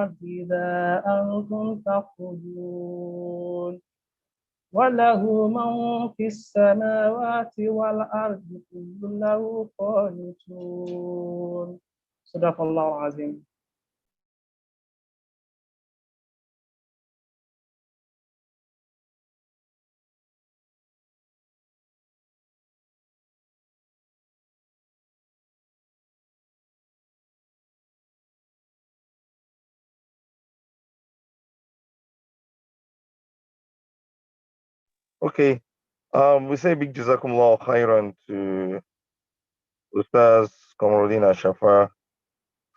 الأرض إذا أنتم تخرجون وله من في السماوات والأرض كل له قانتون صدق الله العظيم. Okay. We say big jazakumullah khairan to Ustaz Kamarudin Ashafa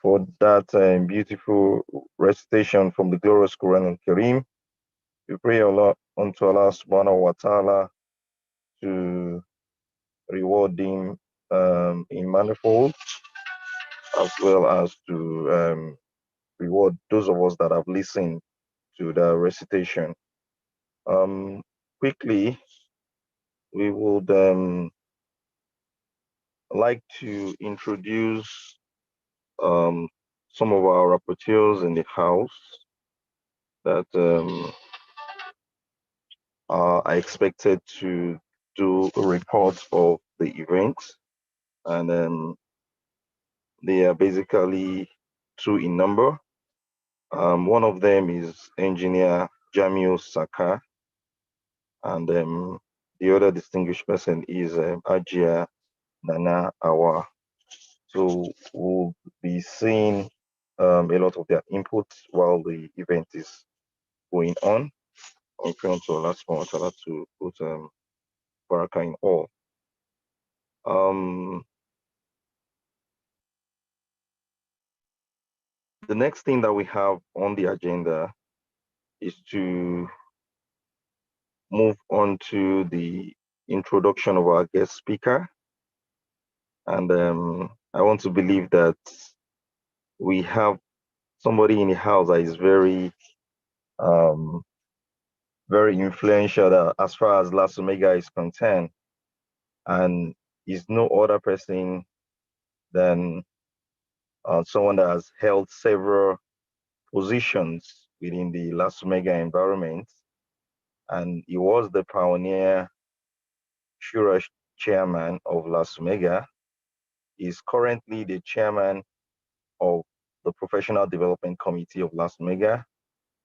for that beautiful recitation from the glorious Quran al-Kareem. We pray Allah unto Allah subhanahu wa ta'ala to reward him in manifold, as well as to reward those of us that have listened to the recitation. Quickly, we would like to introduce some of our rapporteurs in the house that are expected to do a report of the event, and they are basically two in number. One of them is Engineer Jamil Saka, and the other distinguished person is Ajia Nana Awa. So we'll be seeing a lot of their input while the event is going on. I'm praying to Allah subhanahu wa ta'ala to put barakah in all. The next thing that we have on the agenda is to move on to the introduction of our guest speaker. And I want to believe that we have somebody in the house that is very, very influential as far as Las Omega is concerned, and is no other person than someone that has held several positions within the Las Omega environment, and he was the pioneer Shura chairman of Las Omega. He's currently the chairman of the Professional Development Committee of Las Omega,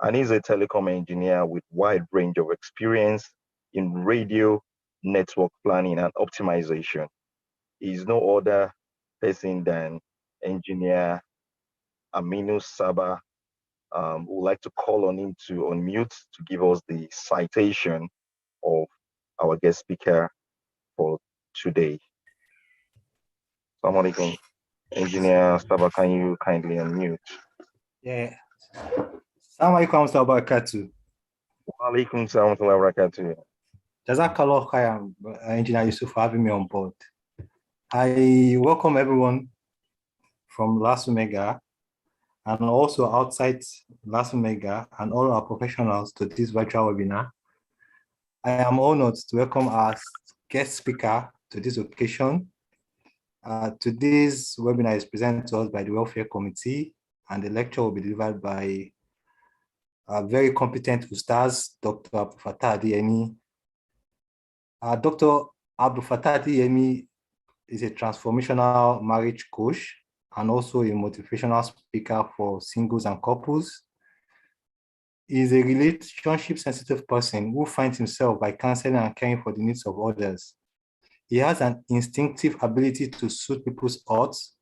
and he's a telecom engineer with wide range of experience in radio network planning and optimization. He's no other person than engineer Aminu Saba. We'd like to call on him to unmute to give us the citation of our guest speaker for today. Assalamu alaikum. Engineer Saba, can you kindly unmute? Yeah. Assalamu alaikum wa rahmatullahi wa barakatuh. Wa alaikum salam wa rahmatullahi wa barakatuh. Jazakallah khairan, Engineer Yusuf, for having me on board. I welcome everyone from Las Omega and also outside Las Omega and all our professionals to this virtual webinar. I am honored to welcome our guest speaker to this occasion. Today's webinar is presented to us by the Welfare Committee, and the lecture will be delivered by a very competent Ustaz, Dr. Abdul Fattah Adeyemi. Dr. Abdul Fattah Adeyemi is a transformational marriage coach and also a motivational speaker for singles and couples. He is a relationship-sensitive person who finds himself by counseling and caring for the needs of others. He has an instinctive ability to soothe people's hearts,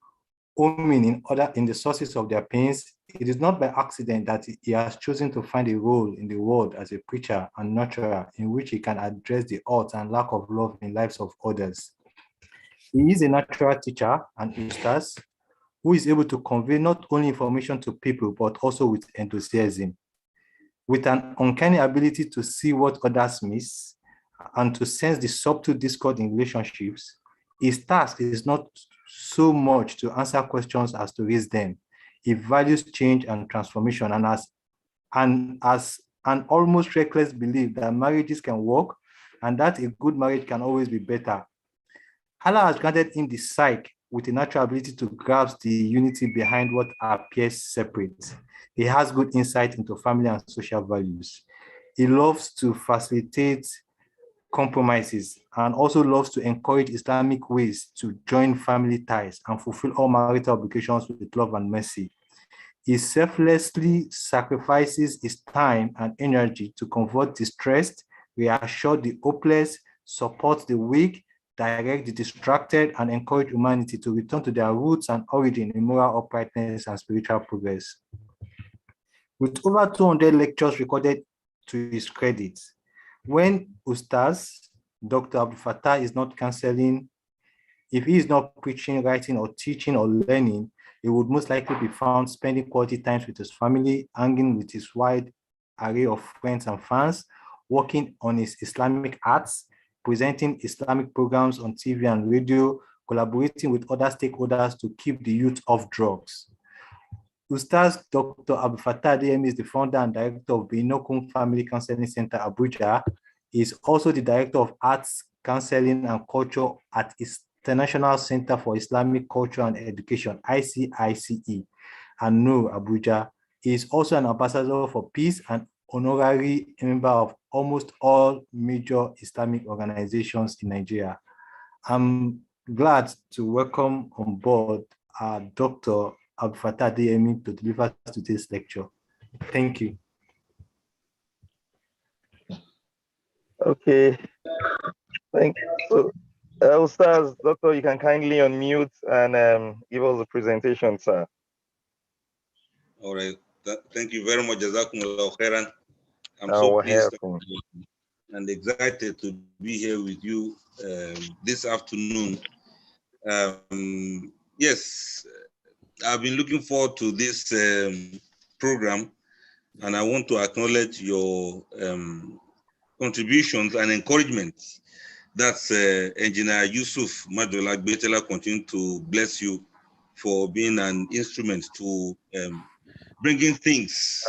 homing in the sources of their pains. It is not by accident that he has chosen to find a role in the world as a preacher and nurturer in which he can address the hurt and lack of love in lives of others. He is a natural teacher and ustaz who is able to convey not only information to people, but also with enthusiasm. With an uncanny ability to see what others miss and to sense the subtle discord in relationships, his task is not so much to answer questions as to raise them. He values change and transformation and has an almost reckless belief that marriages can work and that a good marriage can always be better. Allah has granted him the psyche with a natural ability to grasp the unity behind what appears separate. He has good insight into family and social values. He loves to facilitate compromises and also loves to encourage Islamic ways to join family ties and fulfill all marital obligations with love and mercy. He selflessly sacrifices his time and energy to comfort the distressed, reassure the hopeless, support the weak, direct the distracted, and encourage humanity to return to their roots and origin in moral uprightness and spiritual progress. With over 200 lectures recorded to his credit, when Ustaz Dr. Abdul Fattah is not counseling, if he is not preaching, writing, or teaching or learning, he would most likely be found spending quality times with his family, hanging with his wide array of friends and fans, working on his Islamic arts, presenting Islamic programs on TV and radio, collaborating with other stakeholders to keep the youth off drugs. Ustaz Dr. Abdul Fattah Adeyemi is the founder and director of Binokun Family Counseling Center, Abuja. He is also the director of Arts, Counseling and Culture at International Center for Islamic Culture and Education, ICICE, and Nur, Abuja. He is also an ambassador for peace and honorary member of almost all major Islamic organizations in Nigeria. I'm glad to welcome on board Dr. Abdul Fattah Adeyemi to deliver today's lecture. Thank you. Okay, thank you. So, Ustaz, Doctor, you can kindly unmute and give us the presentation, sir. All right. Thank you very much, Jazakumullah khairan. I'm so pleased and excited to be here with you this afternoon. Yes, I've been looking forward to this program, and I want to acknowledge your contributions and encouragement. That's Engineer Yusuf Madola Betela, continue to bless you for being an instrument to bringing things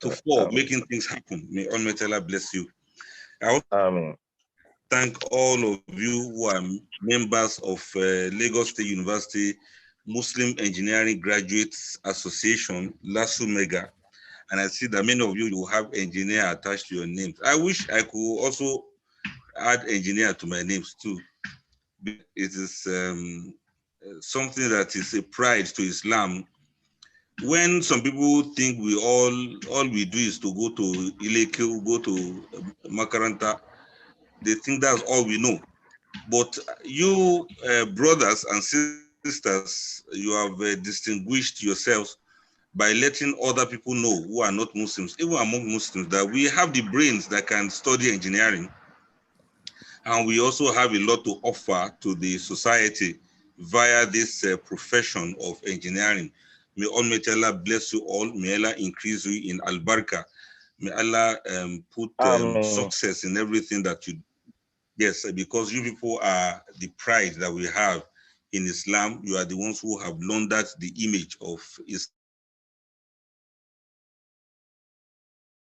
to fore, making things happen. May Almighty Allah bless you. I also thank all of you who are members of Lagos State University Muslim Engineering Graduates Association, LASU Mega. And I see that many of you will have engineer attached to your names. I wish I could also add engineer to my names too. It is something that is a pride to Islam. When some people think all we do is to go to Ileke, go to Makaranta, they think that's all we know. But you brothers and sisters, you have distinguished yourselves by letting other people know who are not Muslims, even among Muslims, that we have the brains that can study engineering. And we also have a lot to offer to the society via this profession of engineering. May Almighty Allah bless you all. May Allah increase you in Al-Barka. May Allah put success in everything that you do. Yes, because you people are the pride that we have in Islam. You are the ones who have laundered the image of Islam.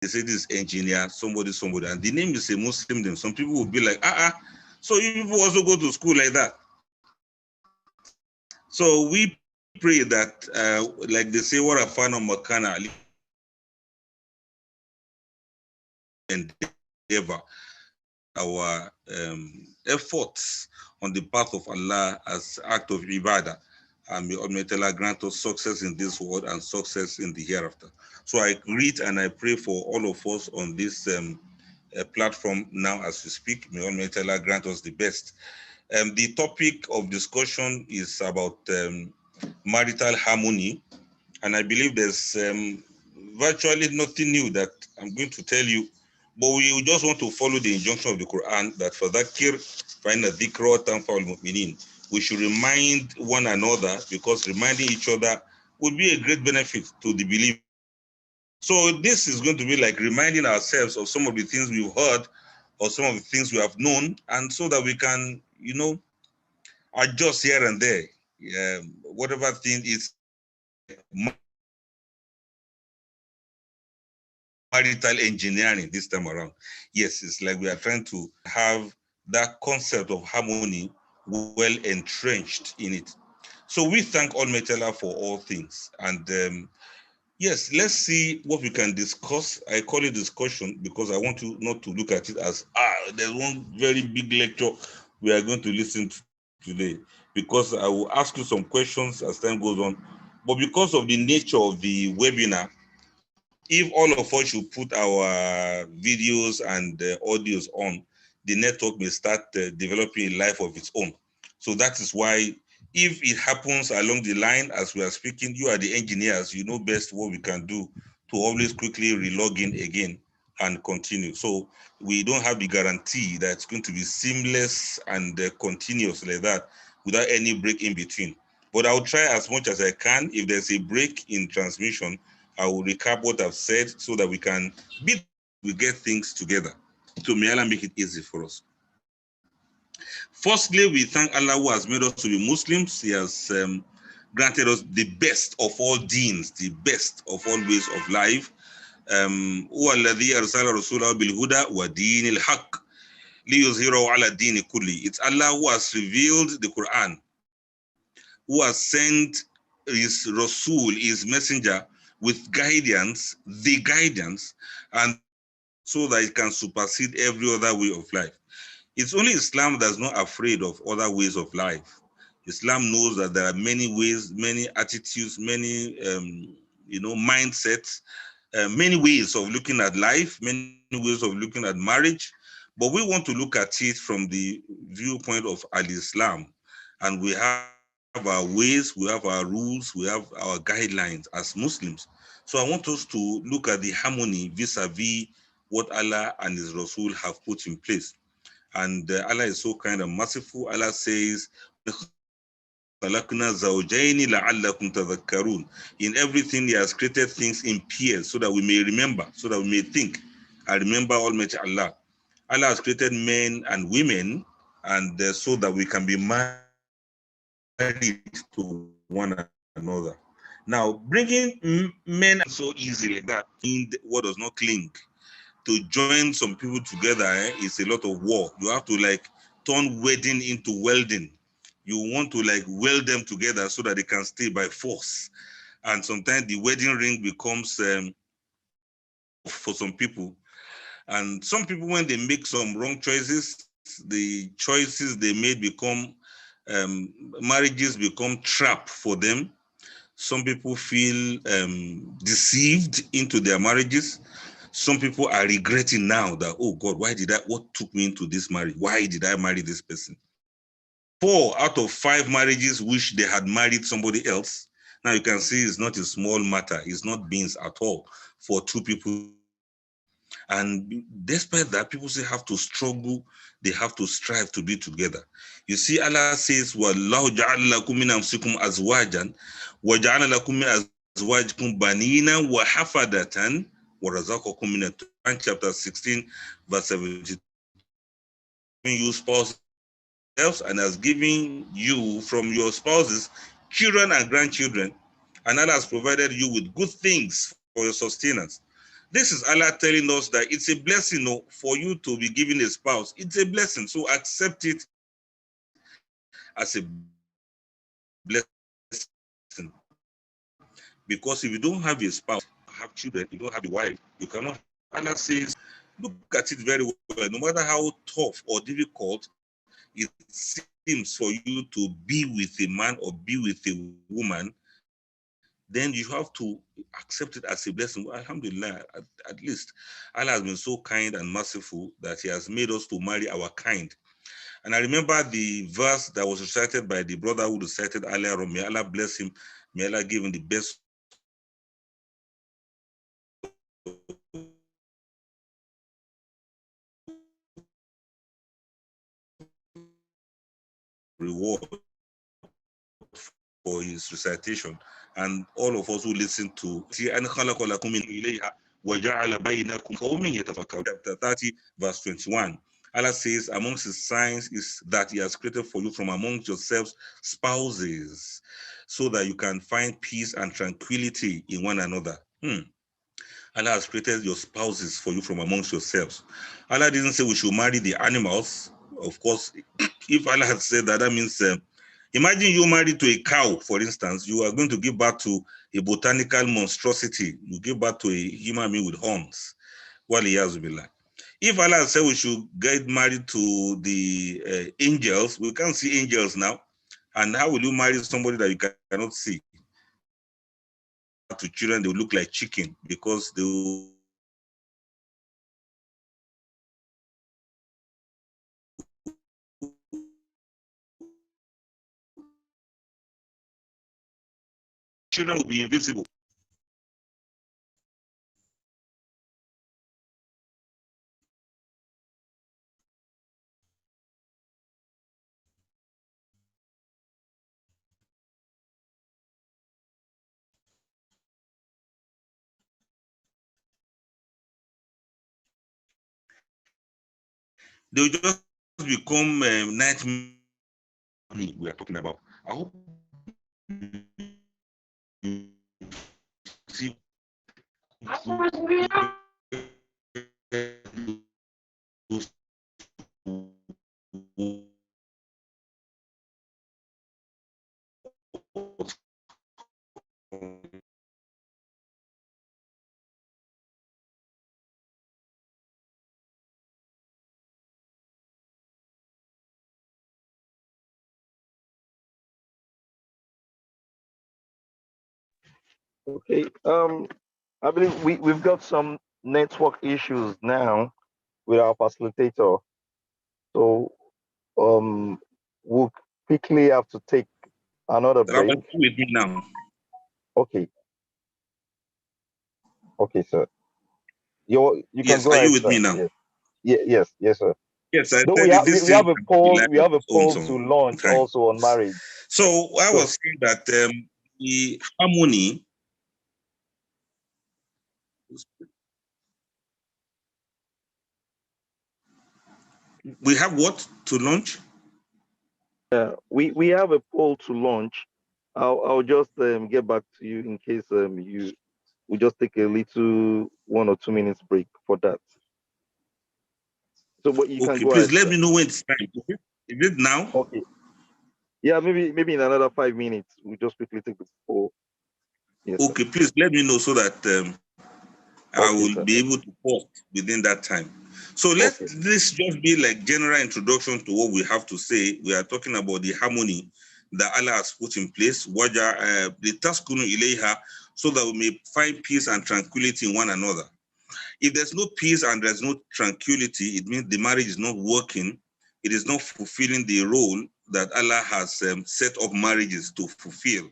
They say this engineer, somebody, and the name is a Muslim name. Some people will be like, so you people also go to school like that. So we pray that, like they say, what a fan of Makana endeavor, our efforts on the path of Allah as act of ibadah. And may Almighty Allah grant us success in this world and success in the hereafter. So I greet and I pray for all of us on this platform now as we speak. May Almighty Allah grant us the best. The topic of discussion is about marital harmony. And I believe there's virtually nothing new that I'm going to tell you, but we just want to follow the injunction of the Quran that فَذَكِّرْ فَإِنَّ الذِّكْرَ تَنْفَعُ الْمُؤْمِنِينَ. We should remind one another, because reminding each other would be a great benefit to the believer. So this is going to be like reminding ourselves of some of the things we've heard or some of the things we have known, and so that we can, adjust here and there. Whatever thing is marital engineering this time around. Yes, it's like we are trying to have that concept of harmony well entrenched in it. So we thank Almighty Allah for all things. And yes, let's see what we can discuss. I call it discussion because I want you not to look at it as, there's one very big lecture we are going to listen to today, because I will ask you some questions as time goes on. But because of the nature of the webinar, if all of us should put our videos and audios on, the network may start developing a life of its own. So that is why, if it happens along the line as we are speaking, you are the engineers, you know best what we can do to always quickly relog in again and continue. So we don't have the guarantee that it's going to be seamless and continuous like that without any break in between. But I'll try as much as I can. If there's a break in transmission, I will recap what I've said so that we get things together. So may Allah make it easy for us. Firstly, we thank Allah who has made us to be Muslims. He has granted us the best of all deens, the best of all ways of life. هو الذي أرسل رسوله بالهدى ودين الحق ليظهره على الدين كله. It's Allah who has revealed the Quran, who has sent his Rasul, his messenger, with guidance, the guidance, and so that it can supersede every other way of life. It's only Islam that's not afraid of other ways of life. Islam knows that there are many ways, many attitudes, many mindsets, many ways of looking at life, many ways of looking at marriage. But we want to look at it from the viewpoint of Al-Islam. And we have our ways, we have our rules, we have our guidelines as Muslims. So I want us to look at the harmony vis-a-vis what Allah and His Rasul have put in place. And Allah is so kind and merciful. Allah says, in everything He has created things in pairs so that we may remember, so that we may think and remember Almighty Allah. Allah has created men and women, and so that we can be married to one another. Now, bringing men so easily like that in what does not cling. To join some people together is a lot of work. You have to turn wedding into welding. You want to weld them together so that they can stay by force. And sometimes the wedding ring becomes for some people. And some people, when they make some wrong choices, the choices they made become marriages become trap for them. Some people feel deceived into their marriages. Some people are regretting now that, oh God, what took me into this marriage? Why did I marry this person? 4 out of 5 marriages wish they had married somebody else. Now you can see it's not a small matter. It's not beans at all for 2 people. And despite that, people still have to struggle. They have to strive to be together. You see, Allah says, وَاللَّهُ جَعَلَ لَكُم مِّنْ أَنفُسِكُمْ أَزْوَاجًا وَجَعَلَ لَكُم مِّنْ أَزْوَاجِكُمْ بَنِينًا وَحَفَدَةً وَرَزَقَكُم مِّنَ الطَّيِّبَاتِ. Chapter 16, verse 17. You spouses and has given you from your spouses children and grandchildren, and Allah has provided you with good things for your sustenance. This is Allah telling us that it's a blessing for you to be given a spouse. It's a blessing, so accept it as a blessing. Because if you don't have a spouse, you have children, you don't have a wife, you cannot. Allah says, look at it very well. No matter how tough or difficult it seems for you to be with a man or be with a woman, then you have to accept it as a blessing. Well, alhamdulillah, at least Allah has been so kind and merciful that He has made us to marry our kind. And I remember the verse that was recited by the brother who recited earlier on. May Allah bless him. May Allah give him the best reward for his recitation, and all of us who listen to chapter 30, verse 21. Allah says, amongst His signs is that He has created for you from amongst yourselves spouses, so that you can find peace and tranquility in one another. Allah has created your spouses for you from amongst yourselves. Allah didn't say we should marry the animals. Of course, if Allah had said that, that means Imagine you married to a cow, for instance, you are going to give birth to a botanical monstrosity. You give birth to a human being with horns. If Allah said we should get married to the angels, we can't see angels now. And how will you marry somebody that you cannot see? To children, they will look like chicken because they will children will be invisible. They will just become nightmare. We are talking about. I hope you see. Okay. I believe we've got some network issues now with our facilitator. So we'll quickly have to take another break. With me now. Okay. Okay, sir. You Yes, can go are ahead, you with sir. me now? Yes, sir. Yes, I No, said this we have a poll. We have a poll some to launch time. also on marriage. So I was saying that the harmony. We have what to launch? Yeah, we have a poll to launch. I'll just get back to you in case we just take a little 1 or 2 minutes break for that. So what you can go please ahead, let sir. me know when it's time. Is it now? Okay. Yeah, maybe in another 5 minutes we just quickly take the poll. Yes, okay, sir. Please let me know so that I will sir. be able to post within that time. So let this just be like general introduction to what we have to say. We are talking about the harmony that Allah has put in place, so that we may find peace and tranquility in one another. If there's no peace and there's no tranquility, it means the marriage is not working. It is not fulfilling the role that Allah has set up marriages to fulfill.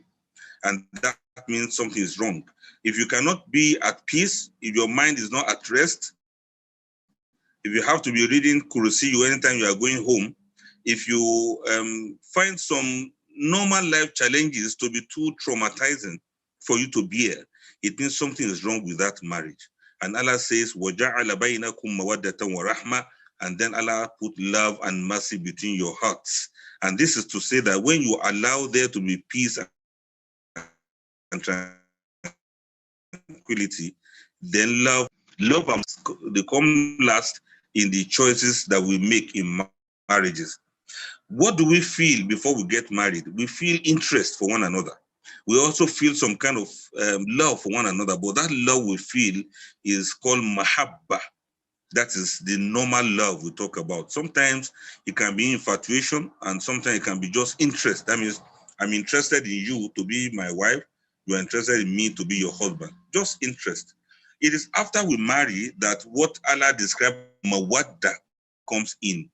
And that means something is wrong. If you cannot be at peace, if your mind is not at rest, if you have to be reading Kursiyu anytime you are going home, if you find some normal life challenges to be too traumatizing for you to bear, it means something is wrong with that marriage. And Allah says, وَجَعَلَ بَيْنَكُمْ مَوَدَّةً وَرَحْمَةً, and then Allah put love and mercy between your hearts. And this is to say that when you allow there to be peace and tranquility, then love and they come last in the choices that we make in marriages. What do we feel before we get married? We feel interest for one another. We also feel some kind of love for one another, but that love we feel is called mahabba. That is the normal love we talk about. Sometimes it can be infatuation, and sometimes it can be just interest. That means I'm interested in you to be my wife. You're interested in me to be your husband. Just interest. It is after we marry that what Allah described mawadda comes in.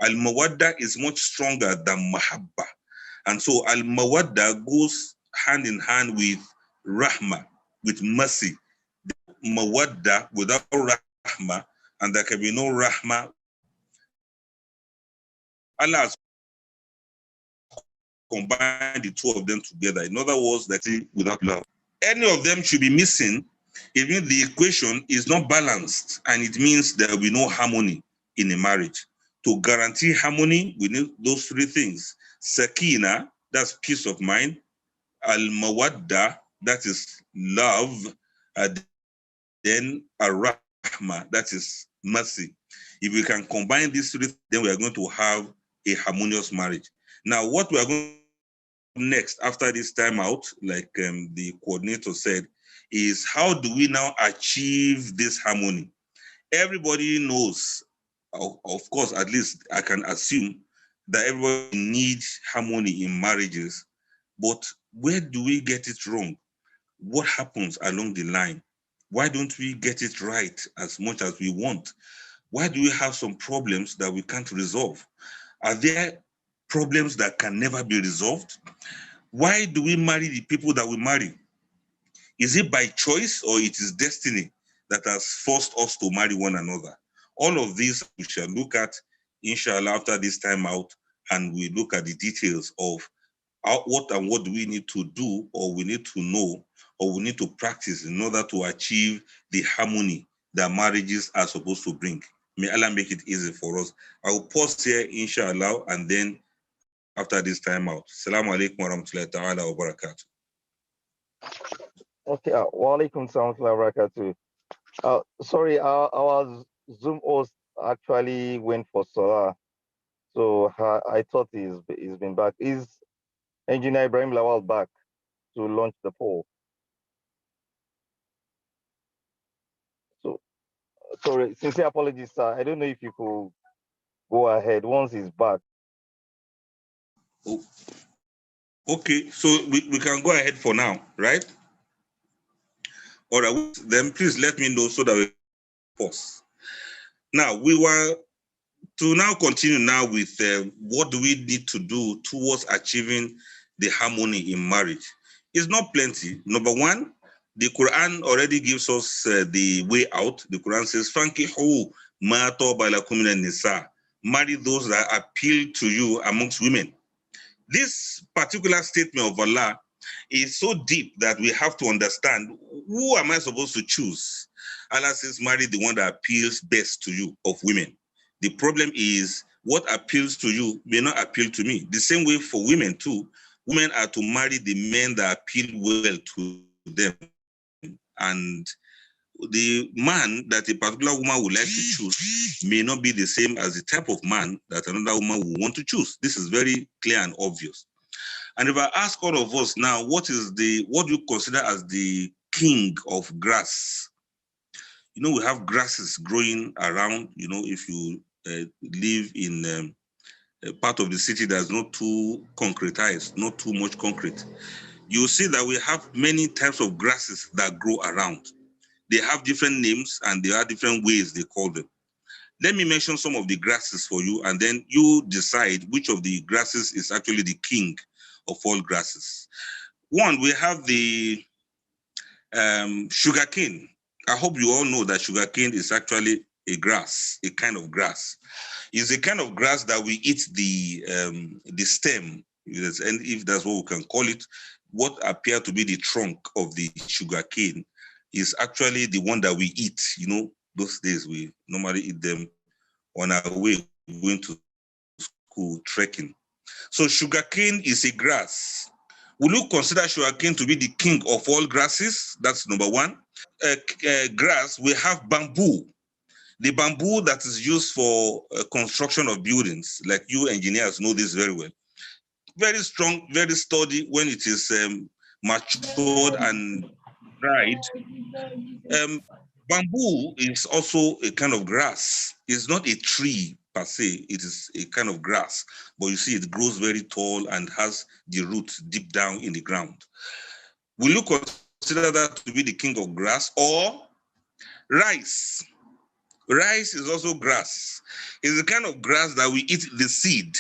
Al-mawadda is much stronger than mahabba. And so al-mawadda goes hand in hand with rahma, with mercy. Mawadda without rahma, and there can be no rahma. Allah has combined the two of them together. In other words, that is without love. Any of them should be missing. It means the equation is not balanced, and it means there will be no harmony in a marriage. To guarantee harmony, we need those three things. Sakina, that's peace of mind. Al-mawadda, that is love. Then ar-rahma, that is mercy. If we can combine these three, then we are going to have a harmonious marriage. Now, what we are going next after this timeout, like the coordinator said, is how do we now achieve this harmony? Everybody knows, of course, at least I can assume that everybody needs harmony in marriages, but where do we get it wrong? What happens along the line? Why don't we get it right as much as we want? Why do we have some problems that we can't resolve? Are there problems that can never be resolved? Why do we marry the people that we marry? Is it by choice or it is destiny that has forced us to marry one another? All of these we shall look at, inshallah, after this time out, and we look at the details of what do we need to do, or we need to know, or we need to practice in order to achieve the harmony that marriages are supposed to bring. May Allah make it easy for us. I will pause here, inshallah, and then after this time out. Assalamu alaikum wa rahmatullahi ta'ala wa barakatuh. Okay, wa alaikum salam wa barakatuh. Sorry, our Zoom host actually went for Salah, so I thought he's been back. Is Engineer Ibrahim Lawal back to launch the poll? So, sorry, sincere apologies, sir. I don't know if you could go ahead once he's back. Oh. Okay, so we can go ahead for now, right? All right, then please let me know so that we pause. Now, we were to now continue now with what do we need to do towards achieving the harmony in marriage. It's not plenty. Number one, the Quran already gives us the way out. The Quran says, "Fankihu ma taba lakum minan nisa." Marry those that appeal to you amongst women. This particular statement of Allah is so deep that we have to understand, who am I supposed to choose? Allah says, marry the one that appeals best to you of women. The problem is, what appeals to you may not appeal to me. The same way for women too. Women are to marry the men that appeal well to them. And the man that a particular woman would like to choose may not be the same as the type of man that another woman will want to choose. This is very clear and obvious. And if I ask all of us now, what do you consider as the king of grass? You know, we have grasses growing around. You know, if you live in a part of the city that's not too concretized, not too much concrete, you'll see that we have many types of grasses that grow around. They have different names and there are different ways they call them. Let me mention some of the grasses for you, and then you decide which of the grasses is actually the king of all grasses. One, we have the sugarcane. I hope you all know that sugarcane is actually a grass, a kind of grass. It's a kind of grass that we eat the stem, and if that's what we can call it, what appear to be the trunk of the sugarcane is actually the one that we eat. You know, those days we normally eat them on our way going to school, trekking. So sugarcane is a grass. Will you consider sugarcane to be the king of all grasses? That's number one. Grass, we have bamboo. The bamboo that is used for construction of buildings, like you engineers know this very well. Very strong, very sturdy when it is matured and dried. Bamboo is also a kind of grass. It's not a tree per se, it is a kind of grass. But you see, it grows very tall and has the roots deep down in the ground. Will you consider that to be the king of grass? Or rice? Rice is also grass. It's the kind of grass that we eat the seed.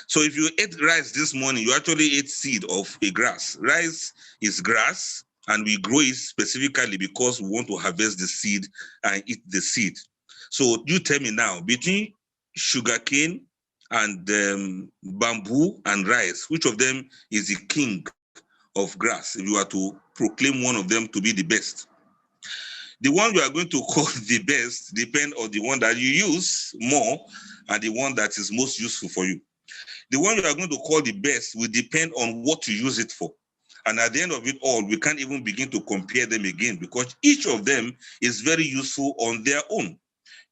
So if you ate rice this morning, you actually ate seed of a grass. Rice is grass, and we grow it specifically because we want to harvest the seed and eat the seed. So you tell me now, between sugarcane and bamboo and rice, which of them is the king of grass if you are to proclaim one of them to be the best? The one you are going to call the best depends on the one that you use more and the one that is most useful for you. The one you are going to call the best will depend on what you use it for. And at the end of it all, we can't even begin to compare them again because each of them is very useful on their own.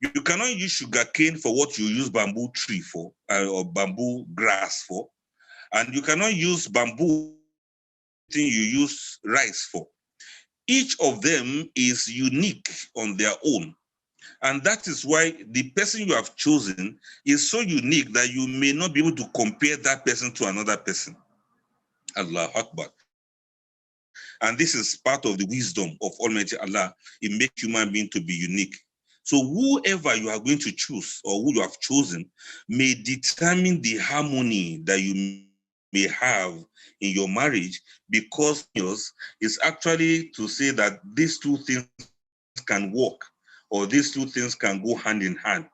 You cannot use sugarcane for what you use bamboo tree for or bamboo grass for. And you cannot use bamboo thing you use rice for. Each of them is unique on their own. And that is why the person you have chosen is so unique that you may not be able to compare that person to another person. Allah Akbar. And this is part of the wisdom of Almighty Allah. It makes human being to be unique. So whoever you are going to choose or who you have chosen may determine the harmony that you may have in your marriage, because yours is actually to say that these two things can work, or these two things can go hand in hand,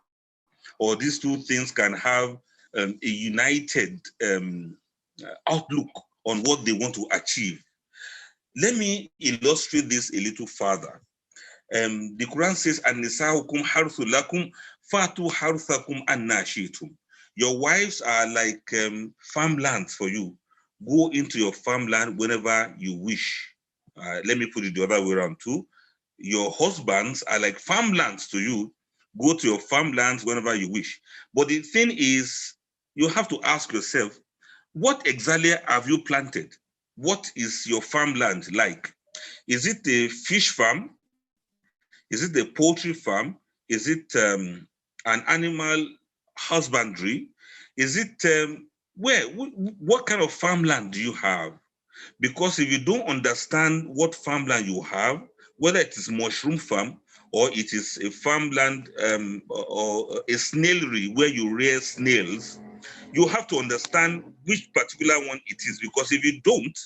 or these two things can have a united outlook on what they want to achieve. Let me illustrate this a little further. The Quran says, "An-nisa'ukum harthun lakum fatu harthakum anna shi'tum." Your wives are like farmlands for you. Go into your farmland whenever you wish. Let me put it the other way around too. Your husbands are like farmlands to you. Go to your farmlands whenever you wish. But the thing is, you have to ask yourself, what exactly have you planted? What is your farmland like? Is it a fish farm? Is it a poultry farm? Is it an animal husbandry? Is it what kind of farmland do you have? Because if you don't understand what farmland you have, whether it is mushroom farm or it is a farmland or a snaillery where you rear snails, you have to understand which particular one it is. Because if you don't,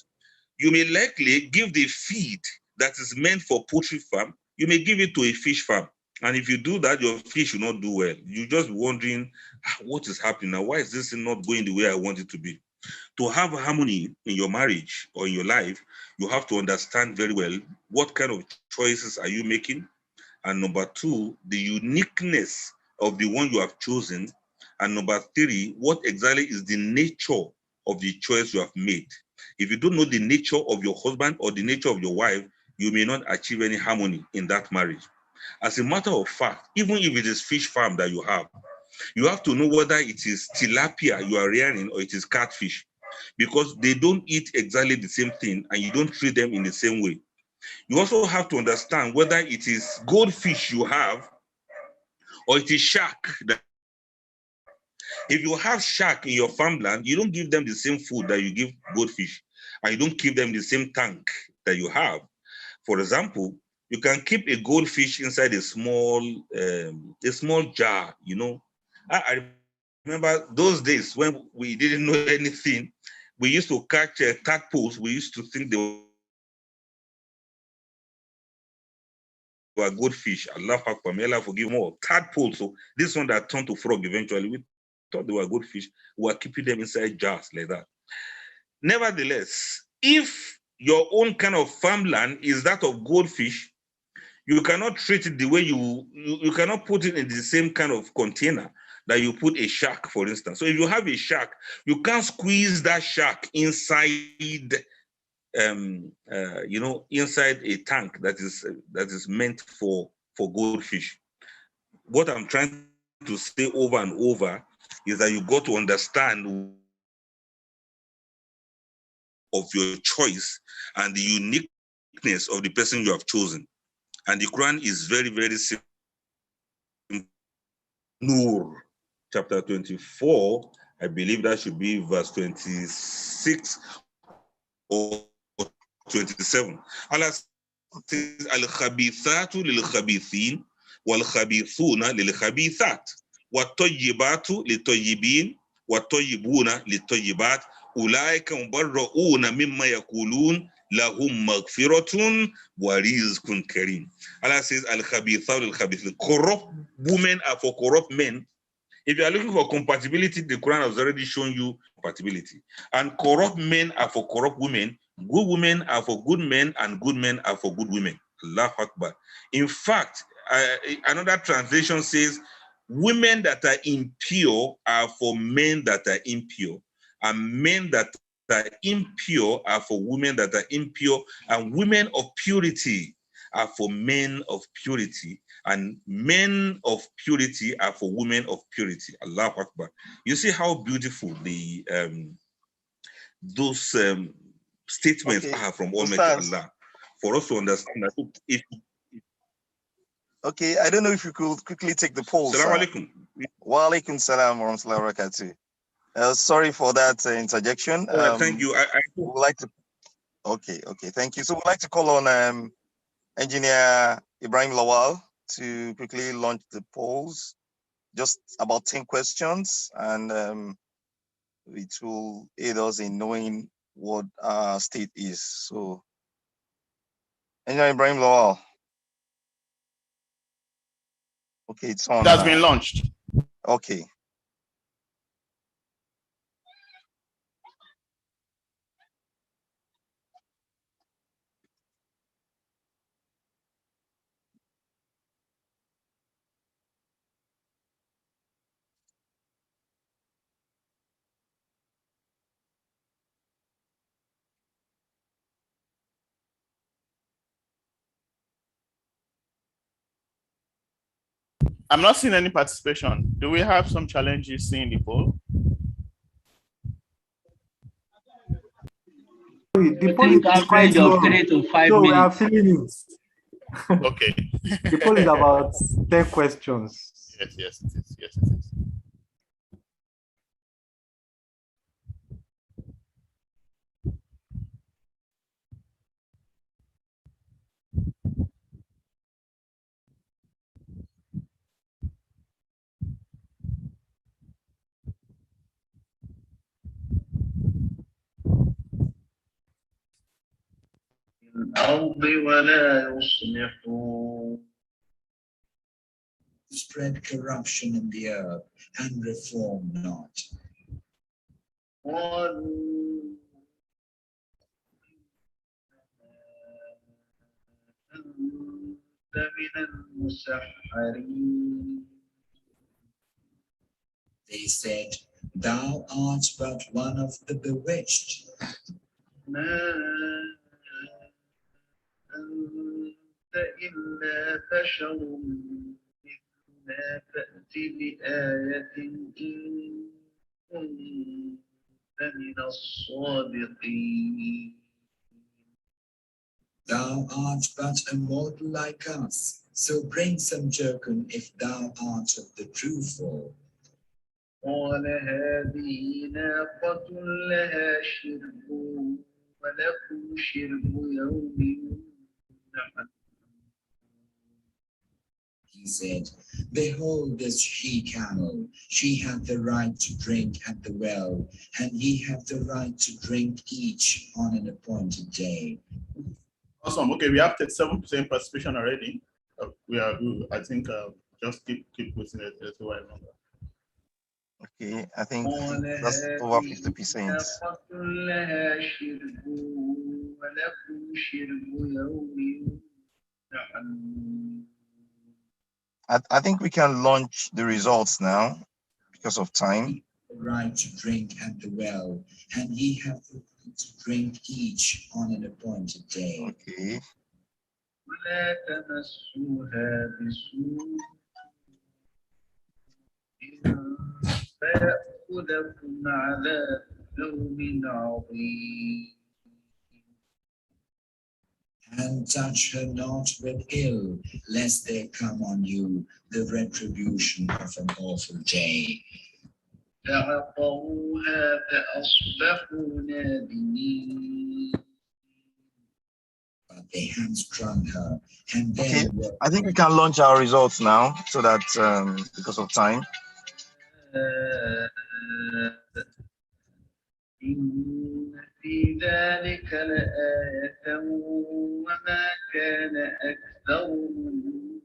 you may likely give the feed that is meant for poultry farm, you may give it to a fish farm. And if you do that, your fish will not do well. You're just wondering, what is happening now? Why is this not going the way I want it to be? To have harmony in your marriage or in your life, you have to understand very well what kind of choices are you making. And number two, the uniqueness of the one you have chosen. And number three, what exactly is the nature of the choice you have made. If you don't know the nature of your husband or the nature of your wife, you may not achieve any harmony in that marriage. As a matter of fact, even if it is fish farm that you have to know whether it is tilapia you are rearing or it is catfish, because they don't eat exactly the same thing and you don't treat them in the same way. You also have to understand whether it is goldfish you have or it is shark. If you have shark in your farmland, you don't give them the same food that you give goldfish, and you don't keep them the same tank that you have. For example, you can keep a goldfish inside a small jar. I remember those days when we didn't know anything. We used to catch tadpoles. We used to think they were goldfish. Allah Akbar, may Allah forgive more. Tadpoles. So this one that turned to frog eventually, we thought they were goldfish. We were keeping them inside jars like that. Nevertheless, if your own kind of farmland is that of goldfish, you cannot treat it the way you cannot put it in the same kind of container that you put a shark, for instance. So if you have a shark, you can't squeeze that shark inside inside a tank that is meant for goldfish. What I'm trying to say over and over is that you got to understand of your choice and the uniqueness of the person you have chosen. And the Quran is very, very simple. Nur, chapter 24, I believe that should be verse 26 or 27. Allah says, Al-Khabithatu lil-Khabithin, wal-Khabithuna lil-Khabithat, wa-Tayyibatu li-Tayyibin, wa-Tayyibuna li-Tayyibat, ulaika mubarra'una mimma yakulun, lahum maghfiratun wa rizqun karim. Allah says, Al-Khabithatu lil-Khabithin. Corrupt women are for corrupt men. If you are looking for compatibility, the Quran has already shown you compatibility. And corrupt men are for corrupt women, good women are for good men, and good men are for good women. Allahu Akbar. In fact, another translation says, women that are impure are for men that are impure, and men that are impure are for women that are impure, and women of purity are for men of purity, and men of purity are for women of purity. Allahu Akbar. You see how beautiful the those statements are from Almighty Allah, for us to understand that if. Okay, I don't know if you could quickly take the poll. Assalamu alaikum. Wa alaikum salam wa rahmatullahi wa barakatuh. Sorry for that interjection. Thank you. I would like to. Okay, thank you. So we'd like to call on Engineer Ibrahim Lawal to quickly launch the polls. Just about 10 questions, and it will aid us in knowing what our state is. So, Engineer Ibrahim Lawal. Okay, it's on. That's been launched. Okay. I'm not seeing any participation. Do we have some challenges seeing the poll? The poll is quite low, 3 to 5 so minutes. we are filling it. Okay. The poll is about 10 questions. Yes, it is. Yes, it is. الأرض ولا يصلحون. Spread corruption in the earth and reform not. قالوا أنت من المسحرين. They said, thou art but one of the bewitched. ما أنت إلا بشر مثلنا فأت بآية إن كنت من الصادقين. Thou art but a mortal like us, so bring some token if thou art of the truthful. قال هذه ناقة لها شرب ولكم شرب يوم معلوم. He said, behold this she-camel, she hath the right to drink at the well, and ye have the right to drink each on an appointed day. Awesome. Okay, we have 37% participation already. I think, just keep waiting a while longer. Okay, I think that's over 50%. لها شرب ولكم شرب يوم معلوم. I think we can launch the results now because of time. The right to drink at the well, and ye have the right to drink each on an appointed day. Okay. ولا تمسوها بسوء فيأخذكم عذاب يوم عظيم. And touch her not with ill, lest there come on you the retribution of an awful day. فعقروها فأصبحوا نادمين. But they hamstrung her, and then Okay, I think we can launch our results now so that because of time. إن في ذلك لآية وما كان أكثرهم.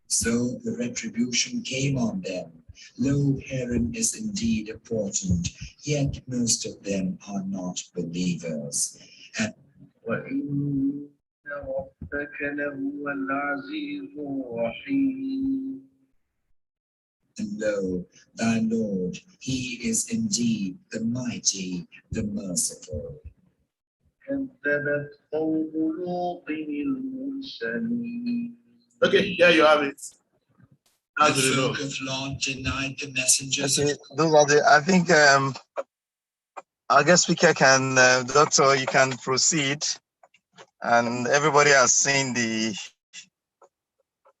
So the retribution came on them. Lo, herein is indeed important, yet most of them are not believers. And وإن ربك لهو العزيز الرحيم. And lo, thy Lord, he is indeed the mighty, the merciful. كذبت قوم لوط المرسلين. Okay, yeah, you have it. The folk of Lot denied the messengers. Okay, those are the, I think our guest speaker can, Doctor, you can proceed. And everybody has seen the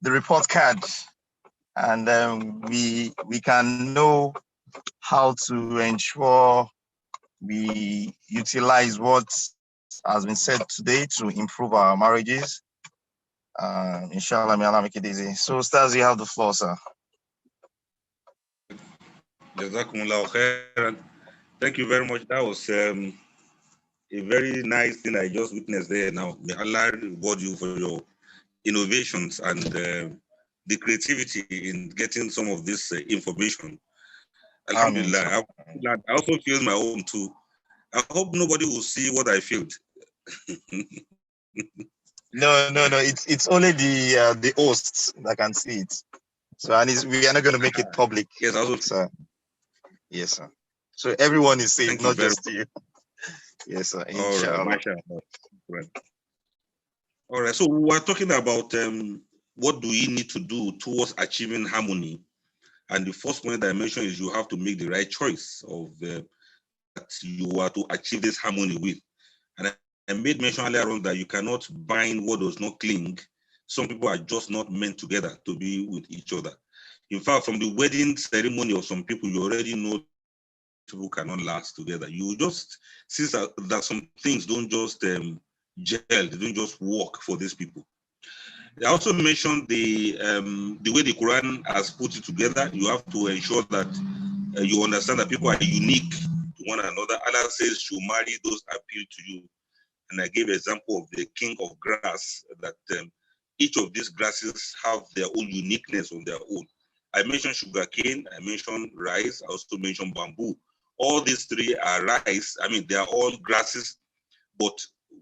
report card, and we can know how to ensure we utilize what has been said today to improve our marriages. Inshallah, may Allah make it easy. So, Stars, you have the floor, sir. Jazakumullahu khairan. Thank you very much. That was a very nice thing I just witnessed there. Now, may Allah reward you for your innovations and the creativity in getting some of this information. Alhamdulillah. I also feel my own too. I hope nobody will see what I felt. No. It's only the hosts that can see it. So, and we are not going to make it public. Yes, also. Sir. Yes, sir. So everyone is safe, not just you. Yes, sir. Inshallah. All right. So we are talking about what do we need to do towards achieving harmony. And the first point that I mentioned is you have to make the right choice of that you are to achieve this harmony with. And I made mention earlier on that you cannot bind what does not cling. Some people are just not meant together to be with each other. In fact, from the wedding ceremony of some people, you already know people cannot last together. You just see that some things don't just gel, they don't just work for these people. I also mentioned the way the Quran has put it together. You have to ensure that you understand that people are unique to one another. Allah says you marry those appeal to you. And I gave an example of the king of grass, that each of these grasses have their own uniqueness on their own. I mentioned sugarcane, I mentioned rice, I also mentioned bamboo. All these three are rice. I mean, they are all grasses, but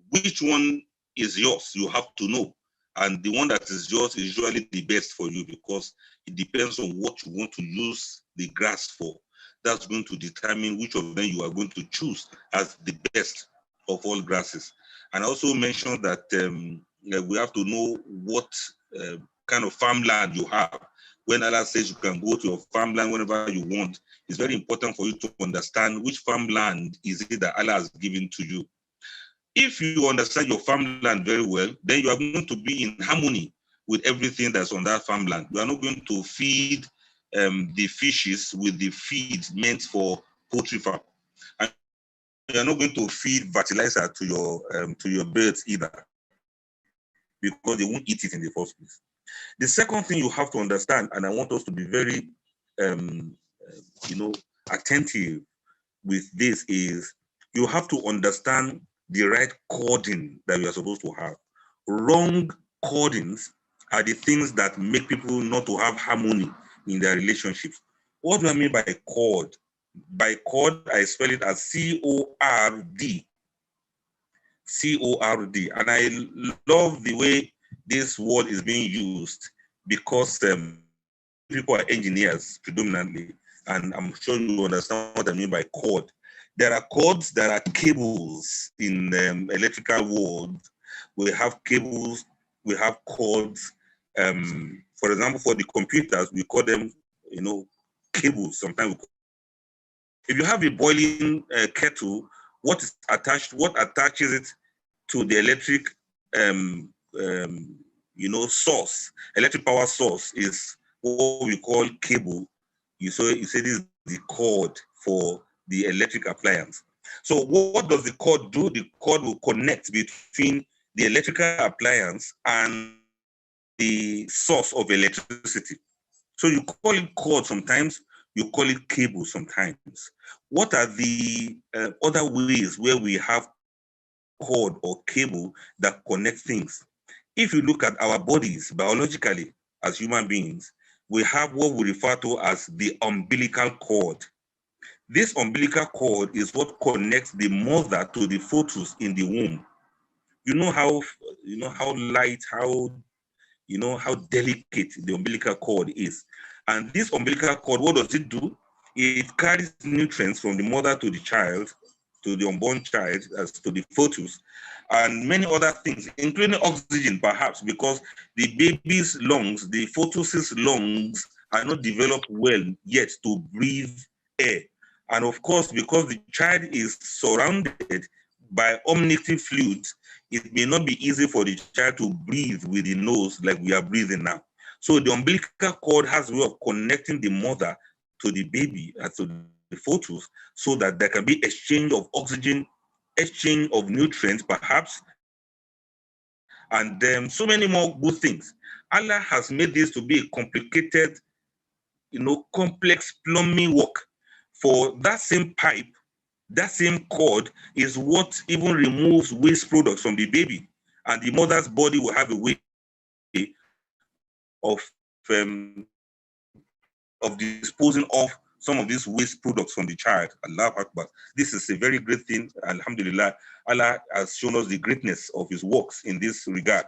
which one is yours? You have to know. And the one that is yours is usually the best for you because it depends on what you want to use the grass for. That's going to determine which of them you are going to choose as the best of all grasses. And I also mentioned that we have to know what kind of farmland you have. When Allah says you can go to your farmland whenever you want, it's very important for you to understand which farmland is it that Allah has given to you. If you understand your farmland very well, then you are going to be in harmony with everything that's on that farmland. You are not going to feed the fishes with the feed meant for poultry farm. And you are not going to feed fertilizer to your birds either, because they won't eat it in the first place. The second thing you have to understand, and I want us to be very, attentive with this, is you have to understand the right cording that you are supposed to have. Wrong cordings are the things that make people not to have harmony in their relationships. What do I mean by cord? By cord, I spell it as C-O-R-D. C-O-R-D. And I love the way this word is being used because people are engineers predominantly, and I'm sure you understand what I mean by cord. There are cords, there are cables in electrical world. We have cables, we have cords. For example, for the computers, we call them, cables. Sometimes if you have a boiling kettle, what attaches it to the electric source, electric power source, is what we call cable. You say this is the cord for the electric appliance. So what does the cord do? The cord will connect between the electrical appliance and the source of electricity. So you call it cord sometimes, you call it cable sometimes. What are the other ways where we have cord or cable that connect things? If you look at our bodies biologically as human beings, we have what we refer to as the umbilical cord. This umbilical cord is what connects the mother to the fetus in the womb. You know how light, how delicate the umbilical cord is. And this umbilical cord, what does it do? It carries nutrients from the mother to the child, to the unborn child, as to the fetus, and many other things, including oxygen, perhaps, because the baby's lungs, the fetus's lungs, are not developed well yet to breathe air. And of course, because the child is surrounded by amniotic fluids, it may not be easy for the child to breathe with the nose like we are breathing now. So the umbilical cord has a way of connecting the mother to the baby and to the fetus, so that there can be exchange of oxygen, exchange of nutrients perhaps, and so many more good things. Allah has made this to be a complicated, complex plumbing work. For that same pipe, that same cord is what even removes waste products from the baby, and the mother's body will have a way of disposing of some of these waste products from the child. Allah Akbar. This is a very great thing. Alhamdulillah. Allah has shown us the greatness of his works in this regard.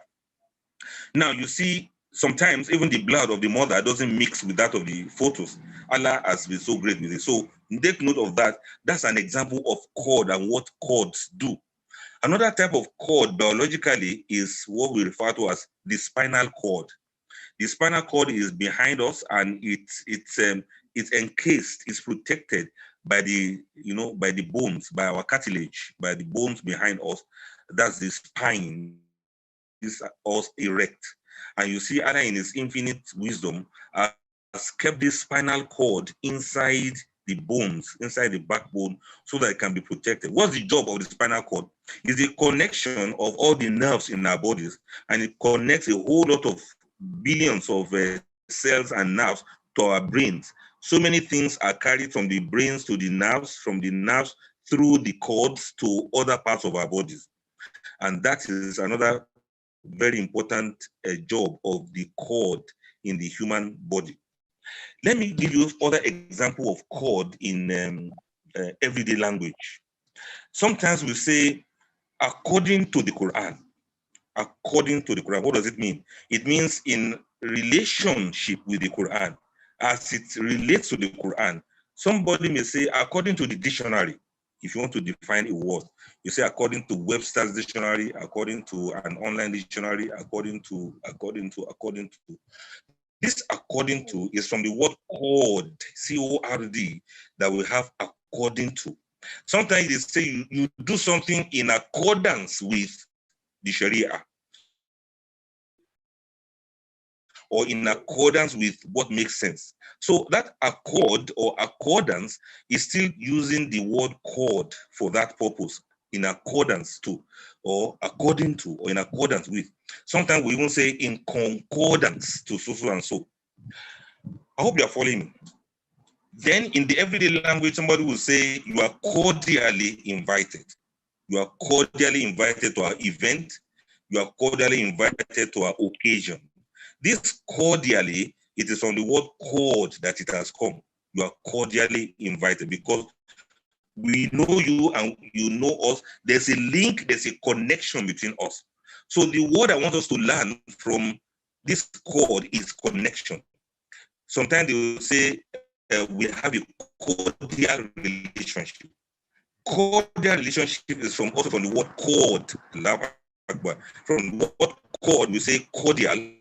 Now, you see, sometimes even the blood of the mother doesn't mix with that of the fetus. Allah has been so great with it. So take note of that. That's an example of cord and what cords do. Another type of cord biologically is what we refer to as the spinal cord. The spinal cord is behind us, and it's encased, it's protected by the bones, by our cartilage, by the bones behind us. That's the spine. Is us erect. And you see, Allah in his infinite wisdom has kept this spinal cord inside the bones, inside the backbone, so that it can be protected. What's the job of the spinal cord? It's the connection of all the nerves in our bodies, and it connects a whole lot of billions of cells and nerves to our brains. So many things are carried from the brains to the nerves, from the nerves through the cords to other parts of our bodies. And that is another very important job of the cord in the human body. Let me give you other example of cord in everyday language. Sometimes we say, according to the Quran. According to the Quran, what does it mean? It means in relationship with the Quran, as it relates to the Quran. Somebody may say, according to the dictionary. If you want to define a word, you say according to Webster's dictionary, according to an online dictionary, according to. This according to is from the word cord, C-O-R-D, that we have according to. Sometimes they say you do something in accordance with the Sharia, or in accordance with what makes sense. So that accord or accordance is still using the word cord for that purpose, in accordance to, or according to, or in accordance with. Sometimes we even say in concordance to so and so. I hope you are following me. Then in the everyday language, somebody will say, you are cordially invited. You are cordially invited to our event. You are cordially invited to our occasion. This cordially, it is from the word cord that it has come. You are cordially invited because we know you and you know us. There's a link, there's a connection between us. So the word I want us to learn from this cord is connection. Sometimes they will say we have a cordial relationship. Cordial relationship is also from the word cord. From the word cord, we say cordial.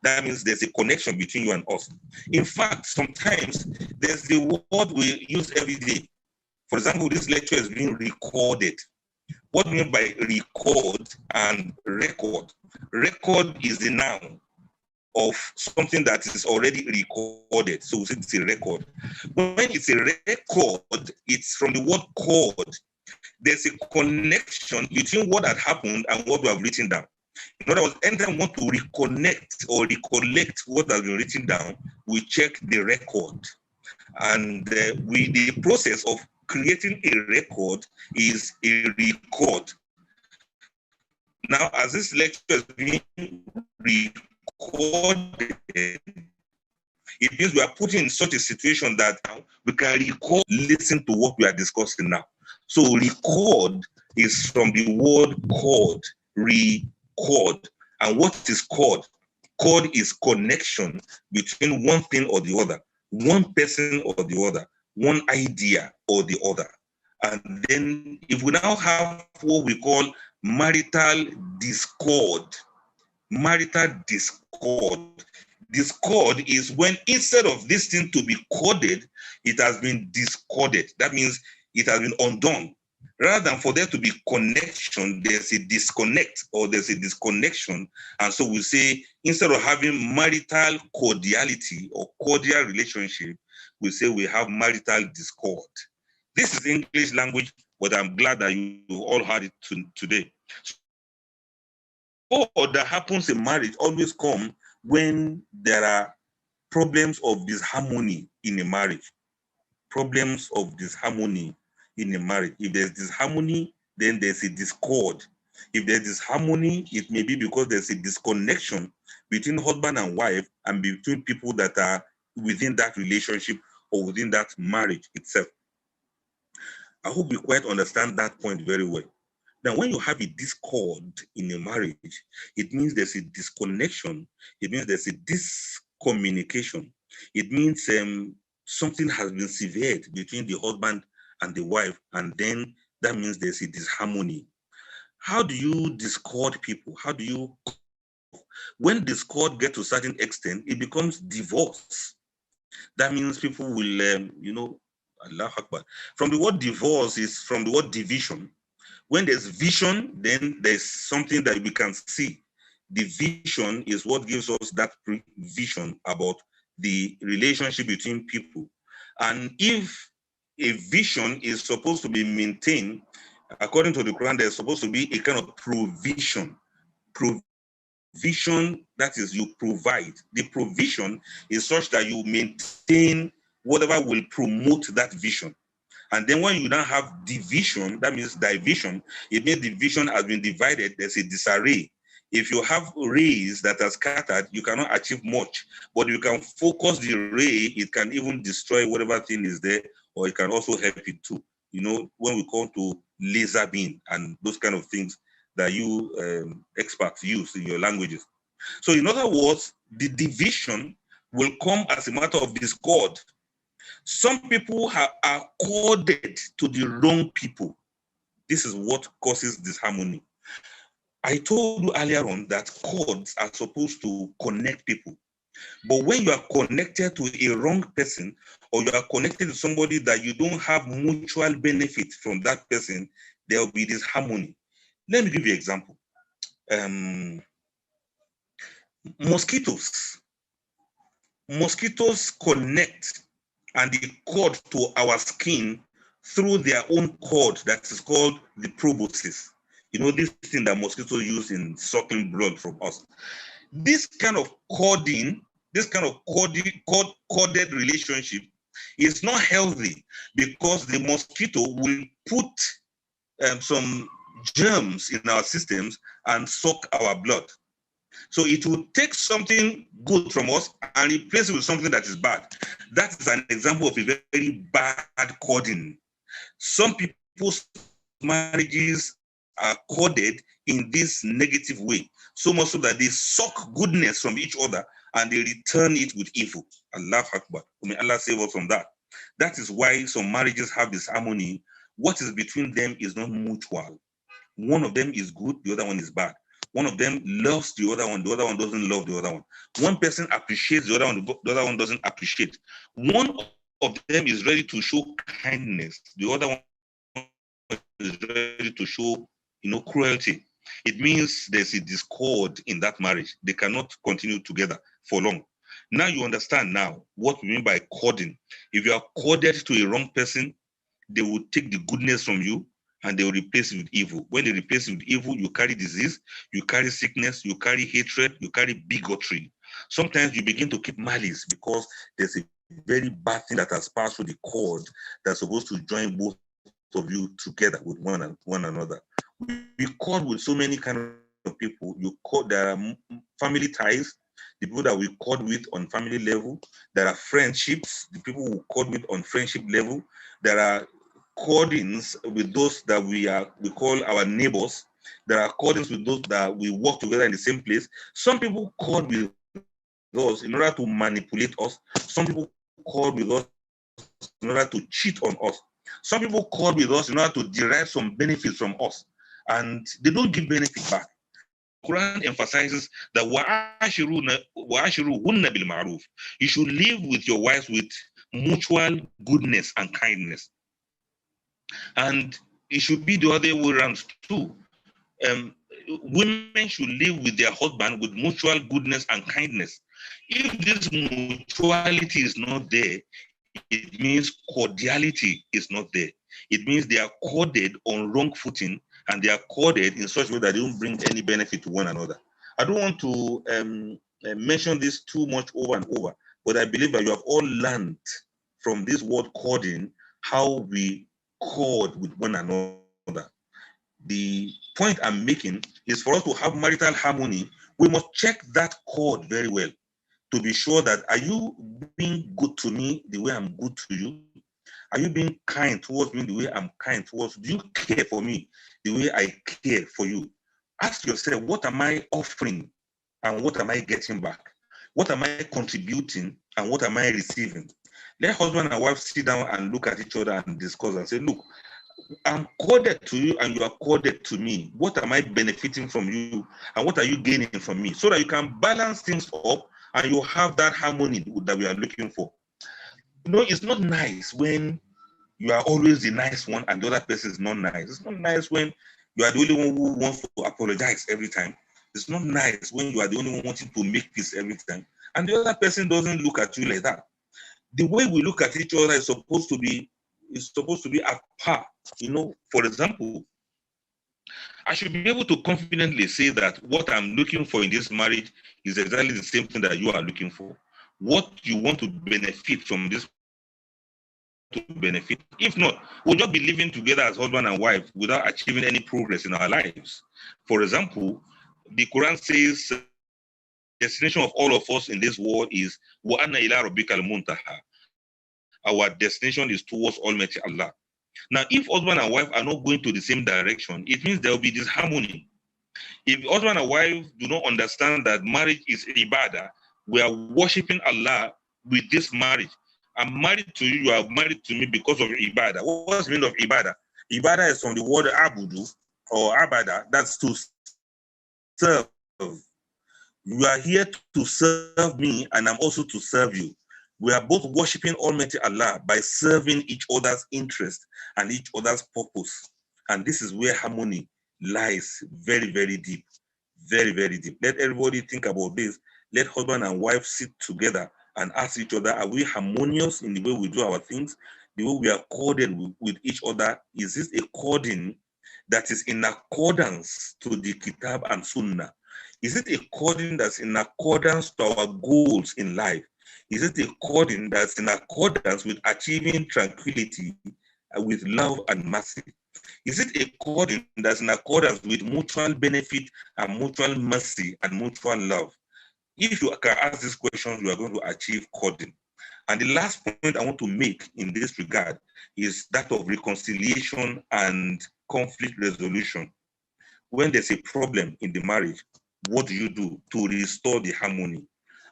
That means there's a connection between you and us. In fact, sometimes there's the word we use every day. For example, this lecture is being recorded. What do you mean by record and record? Record is the noun of something that is already recorded. So it's a record. When it's a record, it's from the word cord. There's a connection between what had happened and what we have written down. In other words, anytime we want to reconnect or recollect what has been written down, we check the record. And the process of creating a record is a record. Now, as this lecture is being recorded, it means we are put in such a situation that now we can record, listen to what we are discussing now. So record is from the word cord, record. And what is cord? Cord is connection between one thing or the other, one person or the other, one idea or the other. And then if we now have what we call marital discord, Discord is when instead of this thing to be coded, it has been discorded. That means it has been undone. Rather than for there to be connection, there's a disconnect or there's a disconnection. And so we say, instead of having marital cordiality or cordial relationship, we say we have marital discord. This is English language, but I'm glad that you all heard it today. All that happens in marriage always come when there are problems of disharmony in a marriage. Problems of disharmony in a marriage. If there's disharmony, then there's a discord. If there's disharmony, it may be because there's a disconnection between husband and wife and between people that are within that relationship or within that marriage itself. I hope you quite understand that point very well. Now, when you have a discord in a marriage, it means there's a disconnection. It means there's a discommunication. It means something has been severed between the husband and the wife, and then that means there's a disharmony. How do you discord people? How do you, when discord gets to a certain extent, it becomes divorce. That means people will, Allah Akbar. From the word divorce is from the word division. When there's vision, then there's something that we can see. The vision is what gives us that vision about the relationship between people. And if a vision is supposed to be maintained, according to the Quran, there's supposed to be a kind of provision. Provision, that is, you provide. The provision is such that you maintain whatever will promote that vision. And then when you now have division, that means division, it means the vision has been divided, there's a disarray. If you have rays that are scattered, you cannot achieve much, but you can focus the ray, it can even destroy whatever thing is there, or it can also help it too. You know, when we come to laser beam and those kind of things that you experts use in your languages. So in other words, the division will come as a matter of discord. Some people are coded to the wrong people. This is what causes disharmony. I told you earlier on that cords are supposed to connect people. But when you are connected to a wrong person, or you are connected to somebody that you don't have mutual benefit from that person, there will be disharmony. Let me give you an example. Mosquitoes connect and they cord to our skin through their own cord that is called the proboscis. You know, this thing that mosquitoes use in sucking blood from us. This kind of cording, this kind of corded relationship is not healthy because the mosquito will put some germs in our systems and suck our blood. So it will take something good from us and replace it with something that is bad. That is an example of a very bad coding. Some people's marriages are coded in this negative way, so much so that they suck goodness from each other and they return it with evil. Allah Akbar. May Allah save us from that. That is why some marriages have this harmony. What is between them is not mutual. One of them is good, the other one is bad. One of them loves the other one doesn't love the other one. One person appreciates the other one doesn't appreciate. One of them is ready to show kindness, the other one is ready to show, cruelty. It means there's a discord in that marriage. They cannot continue together for long. Now you understand now what we mean by cording. If you are corded to a wrong person, they will take the goodness from you and they will replace it with evil. When they replace it with evil, you carry disease, you carry sickness, you carry hatred, you carry bigotry. Sometimes you begin to keep malice because there's a very bad thing that has passed through the cord that's supposed to join both of you together with one another. We cord with so many kind of people. There are family ties, the people that we cord with on family level. There are friendships, the people we cord with on friendship level. There are cordings with those that we call our neighbors. There are cordings with those that we work together in the same place. Some people cord with us in order to manipulate us. Some people cord with us in order to cheat on us. Some people cord with us in order to derive some benefits from us, and they don't give benefit back. Quran emphasizes that wa'ashiruhunna bil ma'ruf. You should live with your wives with mutual goodness and kindness. And it should be the other way around too. Women should live with their husband with mutual goodness and kindness. If this mutuality is not there, it means cordiality is not there. It means they are corded on wrong footing, and they are corded in such a way that they don't bring any benefit to one another. I don't want to mention this too much over and over, but I believe that you have all learned from this word cording how we cord with one another. The point I'm making is for us to have marital harmony, we must check that cord very well to be sure that, are you being good to me the way I'm good to you? Are you being kind towards me the way I'm kind towards you? Do you care for me the way I care for you? Ask yourself, what am I offering and what am I getting back? What am I contributing and what am I receiving? Let husband and wife sit down and look at each other and discuss and say, look, I'm corded to you and you are corded to me. What am I benefiting from you and what are you gaining from me? So that you can balance things up and you have that harmony that we are looking for. You know, it's not nice when you are always the nice one and the other person is not nice. It's not nice when you are the only one who wants to apologize every time. It's not nice when you are the only one wanting to make peace every time and the other person doesn't look at you like that. The way we look at each other is supposed to be at par. You know, for example, I should be able to confidently say that what I'm looking for in this marriage is exactly the same thing that you are looking for. What you want to benefit from this to benefit. If not, we'll just be living together as husband and wife without achieving any progress in our lives. For example, the Quran says the destination of all of us in this world is wa anna ila rabbikal muntaha. Our destination is towards Almighty Allah. Now, if husband and wife are not going to the same direction, it means there will be disharmony. If husband and wife do not understand that marriage is ibadah, we are worshiping Allah with this marriage. I'm married to you, you are married to me because of ibadah. What's the meaning of ibadah? Ibadah is from the word abudu or abada, that's to serve. You are here to serve me and I'm also to serve you. We are both worshiping Almighty Allah by serving each other's interest and each other's purpose. And this is where harmony lies very, very deep. Very, very deep. Let everybody think about this. Let husband and wife sit together and ask each other, are we harmonious in the way we do our things? The way we are corded with each other? Is this a cording that is in accordance to the Kitab and Sunnah? Is it a cording that's in accordance to our goals in life? Is it a cording that's in accordance with achieving tranquility, with love and mercy? Is it a cording that's in accordance with mutual benefit and mutual mercy and mutual love? If you can ask these questions, you are going to achieve cording. And the last point I want to make in this regard is that of reconciliation and conflict resolution. When there's a problem in the marriage, what do you do to restore the harmony?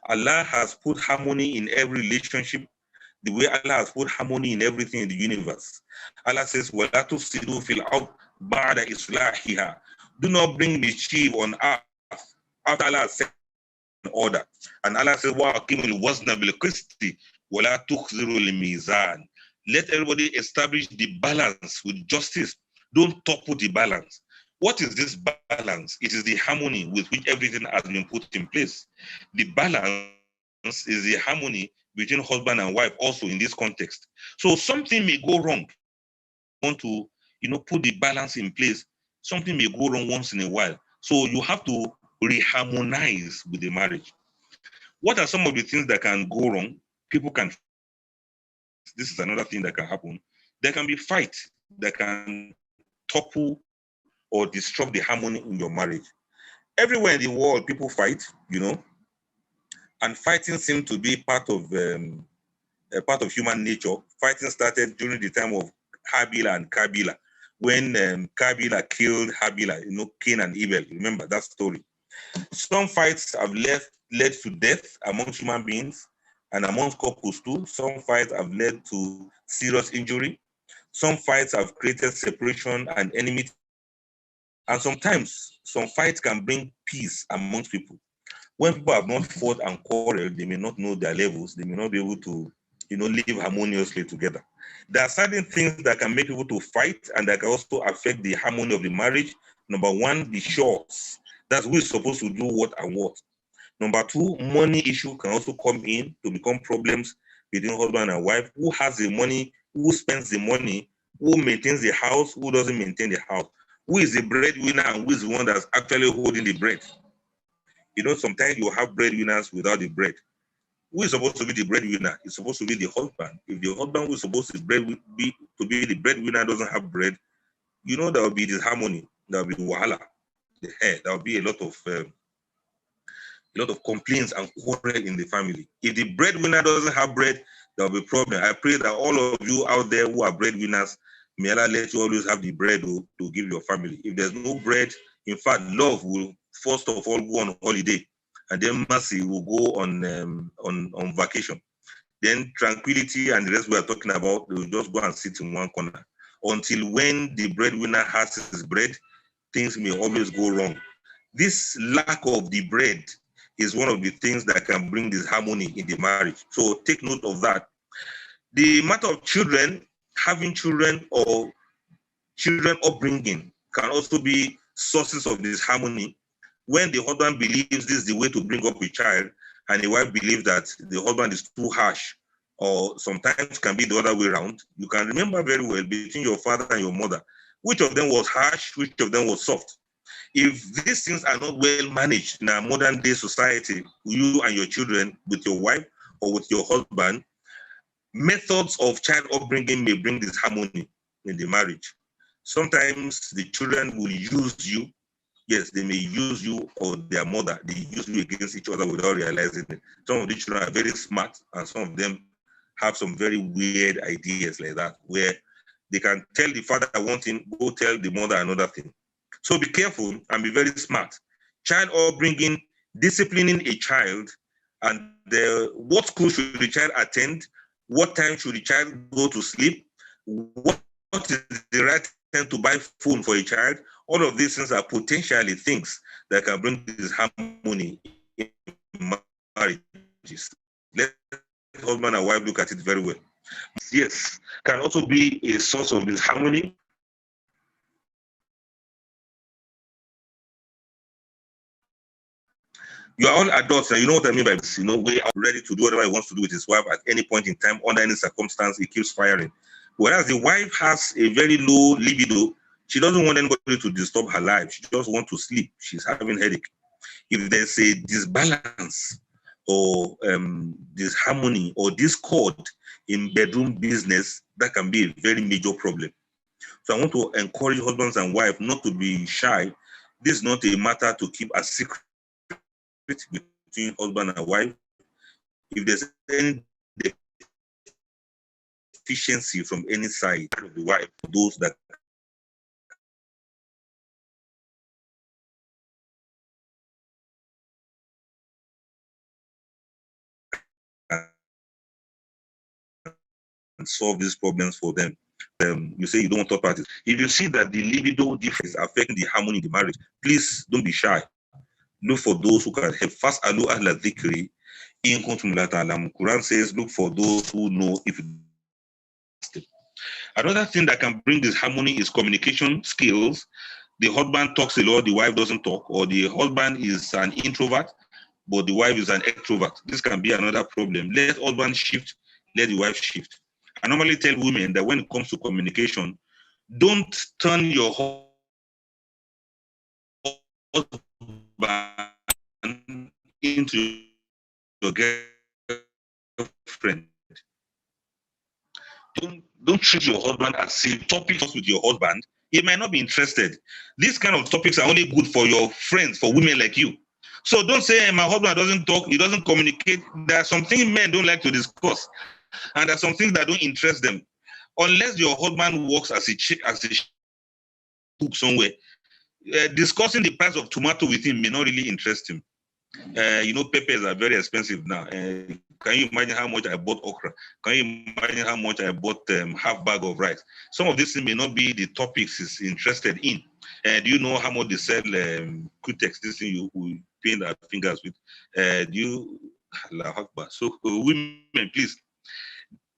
Allah has put harmony in every relationship, the way Allah has put harmony in everything in the universe. Allah says, وَلَا تُفْسِدُوا فِي الْأَرْضِ بَعْدَ إِصْلَاحِهَا. Do not bring mischief on earth after Allah has set an order. And Allah says, وَأَقِيمُوا الْوَزْنَ بِالْقِسْطِ وَلَا تُخْسِرُوا الْمِيزَانَ. Let everybody establish the balance with justice. Don't topple the balance. What is this balance? It is the harmony with which everything has been put in place. The balance is the harmony between husband and wife also in this context. So something may go wrong. Want to, put the balance in place. Something may go wrong once in a while. So you have to reharmonize with the marriage. What are some of the things that can go wrong? People can, this is another thing that can happen. There can be fight that can topple or disrupt the harmony in your marriage. Everywhere in the world, people fight, and fighting seems to be part of human nature. Fighting started during the time of Habila and Kabila, when Kabila killed Habila, Cain and Abel. Remember that story. Some fights have led to death amongst human beings and amongst couples too. Some fights have led to serious injury. Some fights have created separation and enmity And sometimes some fights can bring peace amongst people. When people have not fought and quarreled, they may not know their levels. They may not be able to, live harmoniously together. There are certain things that can make people to fight and that can also affect the harmony of the marriage. Number one, the chores. That's who is supposed to do what and what. Number two, money issue can also come in to become problems between husband and wife. Who has the money? Who spends the money? Who maintains the house? Who doesn't maintain the house? Who is the breadwinner and who is the one that's actually holding the bread? Sometimes you have breadwinners without the bread. Who is supposed to be the breadwinner? It's supposed to be the husband. If the husband who is supposed to be the breadwinner doesn't have bread, there will be disharmony. There will be wahala. There will be a lot of complaints and quarrel in the family. If the breadwinner doesn't have bread, there will be problem. I pray that all of you out there who are breadwinners, may Allah let you always have the bread to give your family. If there's no bread, in fact, love will first of all go on holiday, and then mercy will go on vacation. Then tranquility and the rest we are talking about, they will just go and sit in one corner. Until when the breadwinner has his bread, things may always go wrong. This lack of the bread is one of the things that can bring this harmony in the marriage. So take note of that. The matter of children, having children or children upbringing can also be sources of this harmony. When the husband believes this is the way to bring up a child, and the wife believes that the husband is too harsh, or sometimes can be the other way around, you can remember very well between your father and your mother, which of them was harsh, which of them was soft. If these things are not well managed in our modern day society, you and your children, with your wife or with your husband, methods of child upbringing may bring this harmony in the marriage. Sometimes the children will use you. Yes, they may use you or their mother. They use you against each other without realizing it. Some of the children are very smart, and some of them have some very weird ideas like that, where they can tell the father one thing, go tell the mother another thing. So be careful and be very smart. Child upbringing, disciplining a child, and what school should the child attend? What time should the child go to sleep? What is the right time to buy phone for a child? All of these things are potentially things that can bring this harmony in marriages. Let husband and wife look at it very well. Yes, can also be a source of this harmony. You are all adults, and you know what I mean by this. We are ready to do whatever he wants to do with his wife at any point in time, under any circumstance. He keeps firing. Whereas the wife has a very low libido, she doesn't want anybody to disturb her life. She just wants to sleep. She's having headache. If there's a disbalance or disharmony or discord in bedroom business, that can be a very major problem. So I want to encourage husbands and wives not to be shy. This is not a matter to keep a secret between husband and wife. If there's any deficiency from any side of the wife, those that can solve these problems for them. You say you don't want third parties. If you see that the libido difference is affecting the harmony in the marriage, please don't be shy. Look for those who can help. First, alu ahla dhikri in kuntum la ta'lamun. Quran says, look for those who know if you. Another thing that can bring this harmony is communication skills. The husband talks a lot, the wife doesn't talk, or the husband is an introvert, but the wife is an extrovert. This can be another problem. Let husband shift, let the wife shift. I normally tell women that when it comes to communication, don't turn your husband into your girlfriend. Don't treat your husband as if topics with your husband, he might not be interested. These kind of topics are only good for your friends, for women like you. So don't say, hey, my husband doesn't talk, he doesn't communicate. There are some things men don't like to discuss, and there are some things that don't interest them. Unless your husband works as a cook somewhere, discussing the price of tomato with him may not really interest him. Peppers are very expensive now. Can you imagine how much I bought okra? Can you imagine how much I bought half bag of rice? Some of these things may not be the topics he's interested in. Do you know how much they sell Q-Tex, this thing you will paint our fingers with? Do you, Allah Akbar. So women, please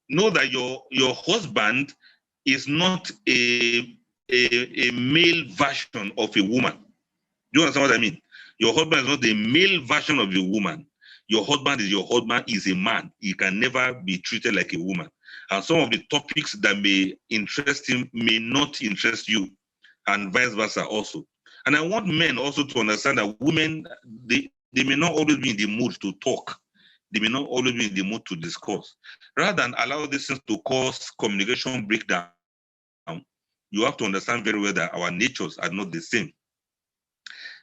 know that your husband is not a male version of a woman. Do you understand what I mean? Your husband is not a male version of a woman. Your husband is a man. He can never be treated like a woman. And some of the topics that may interest him may not interest you, and vice versa also. And I want men also to understand that women, they may not always be in the mood to talk. They may not always be in the mood to discuss. Rather than allow these things to cause communication breakdown, you have to understand very well that our natures are not the same.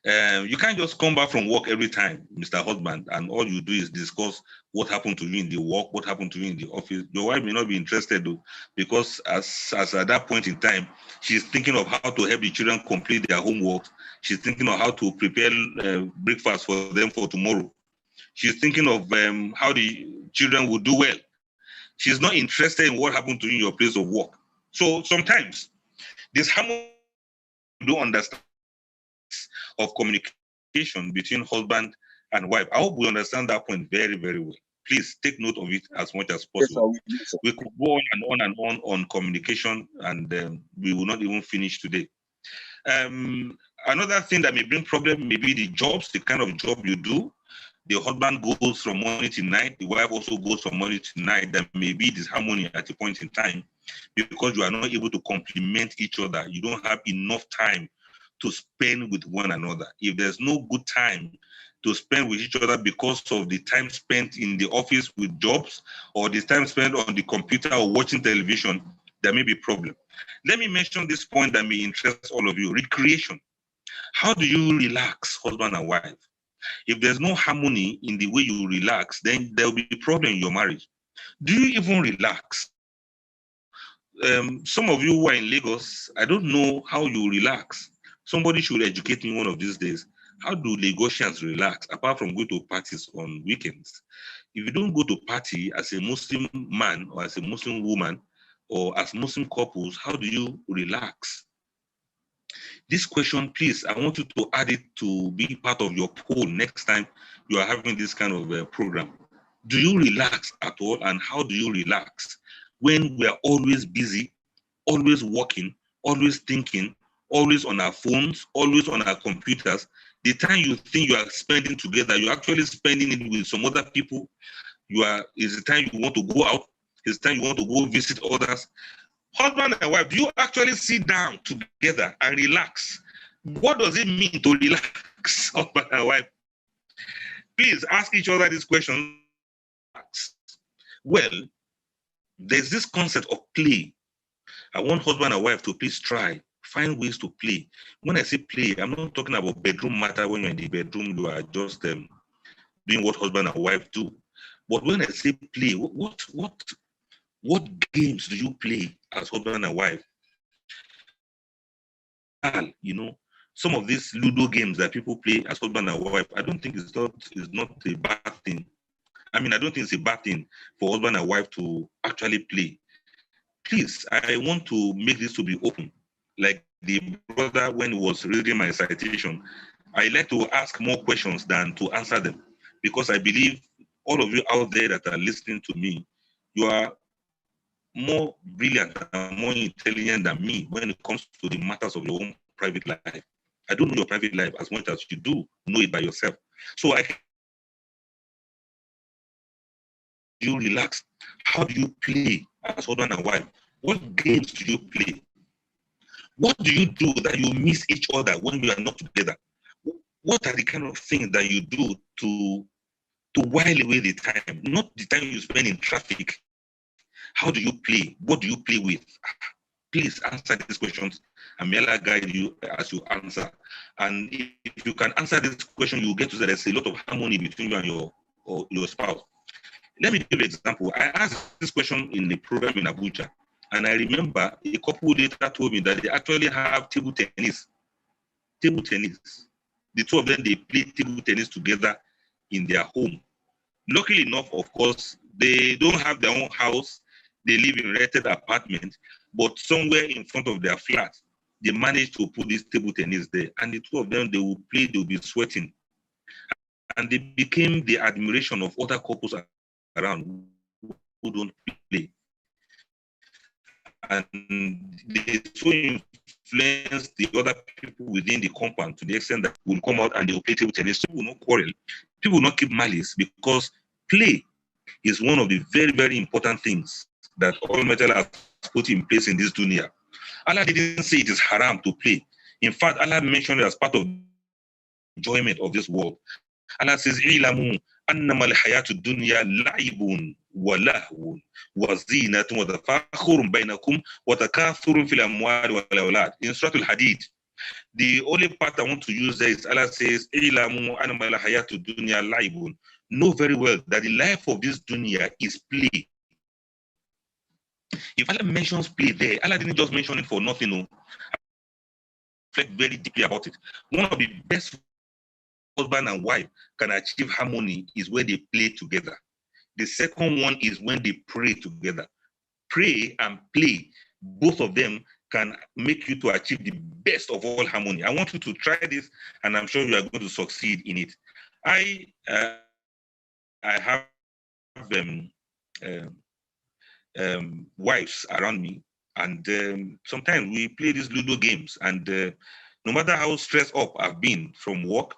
You can't just come back from work every time, Mr. Husband, and all you do is discuss what happened to you in the work, what happened to you in the office. Your wife may not be interested though, because as at that point in time, she's thinking of how to help the children complete their homework. She's thinking of how to prepare breakfast for them for tomorrow. She's thinking of how the children will do well. She's not interested in what happened to you in your place of work. So sometimes this harmony you don't understand of communication between husband and wife. I hope we understand that point very, very well. Please take note of it as much as possible. We could go on and on and on communication, and we will not even finish today. Another thing that may bring problem may be the jobs, the kind of job you do. The husband goes from morning to night, the wife also goes from morning to night. There may be disharmony at a point in time because you are not able to complement each other. You don't have enough time to spend with one another. If there's no good time to spend with each other because of the time spent in the office with jobs or the time spent on the computer or watching television, there may be a problem. Let me mention this point that may interest all of you: recreation. How do you relax, husband and wife? If there's no harmony in the way you relax, then there will be a problem in your marriage. Do you even relax? Some of you who are in Lagos, I don't know how you relax. Somebody should educate me one of these days. How do Lagosians relax apart from going to parties on weekends? If you don't go to party as a Muslim man or as a Muslim woman or as Muslim couples, how do you relax? This question, please, I want you to add it to be part of your poll next time you are having this kind of program. Do you relax at all, and how do you relax when we are always busy, always working, always thinking, always on our phones, always on our computers? The time you think you are spending together, you're actually spending it with some other people. It's the time you want to go out. It's the time you want to go visit others. Husband and wife, do you actually sit down together and relax? What does it mean to relax, husband and wife? Please ask each other this question. Well, there's this concept of play. I want husband and wife to please find ways to play. When I say play, I'm not talking about bedroom matter. When you're in the bedroom, you are just doing what husband and wife do. But when I say play, what games do you play as husband and wife? Some of these Ludo games that people play as husband and wife, I don't think it's not a bad thing. I mean, I don't think it's a bad thing for husband and wife to actually play. Please, I want to make this to be open. Like the brother when he was reading my citation, I like to ask more questions than to answer them, because I believe all of you out there that are listening to me, you are more brilliant and more intelligent than me when it comes to the matters of your own private life. I don't know your private life as much as you do know it by yourself. So you relax. How do you play as husband and wife? What games do you play? What do you do that you miss each other when you are not together? What are the kind of things that you do to while away the time, not the time you spend in traffic? How do you play? What do you play with? Please answer these questions, and may Allah guide you as you answer. And if you can answer this question, you will get to say there's a lot of harmony between you and your spouse. Let me give you an example. I asked this question in the program in Abuja, and I remember a couple later told me that they actually have table tennis. Table tennis. The two of them, they play table tennis together in their home. Luckily enough, of course, they don't have their own house. They live in rented apartment, but somewhere in front of their flat, they managed to put this table tennis there, and the two of them, they will play, they will be sweating. And they became the admiration of other couples around who don't play. And they so influenced the other people within the compound to the extent that will come out and they will play table tennis. People will not quarrel. People will not keep malice, because play is one of the very, very important things that Almighty has put in place in this dunya. Allah didn't say it is haram to play. In fact, Allah mentioned it as part of the enjoyment of this world. Allah says, "Ilamu annama al-hayatu dunya la'ibun wa lahwun wa zinatun wa tafakhurun bainakum wa takathurun fil amwali wal awlad." In Surah Al-Hadid, the only part I want to use there is Allah says, "Ilamu annama al-hayatu dunya la'ibun." Know very well that the life of this dunya is play. If Allah mentions play there, Allah didn't just mention it for nothing. No. Reflect very deeply about it. One of the best husband and wife can achieve harmony is when they play together. The second one is when they pray together. Pray and play, both of them can make you to achieve the best of all harmony. I want you to try this, and I'm sure you are going to succeed in it. I have wives around me, and sometimes we play these Ludo games, and no matter how stressed up I've been from work,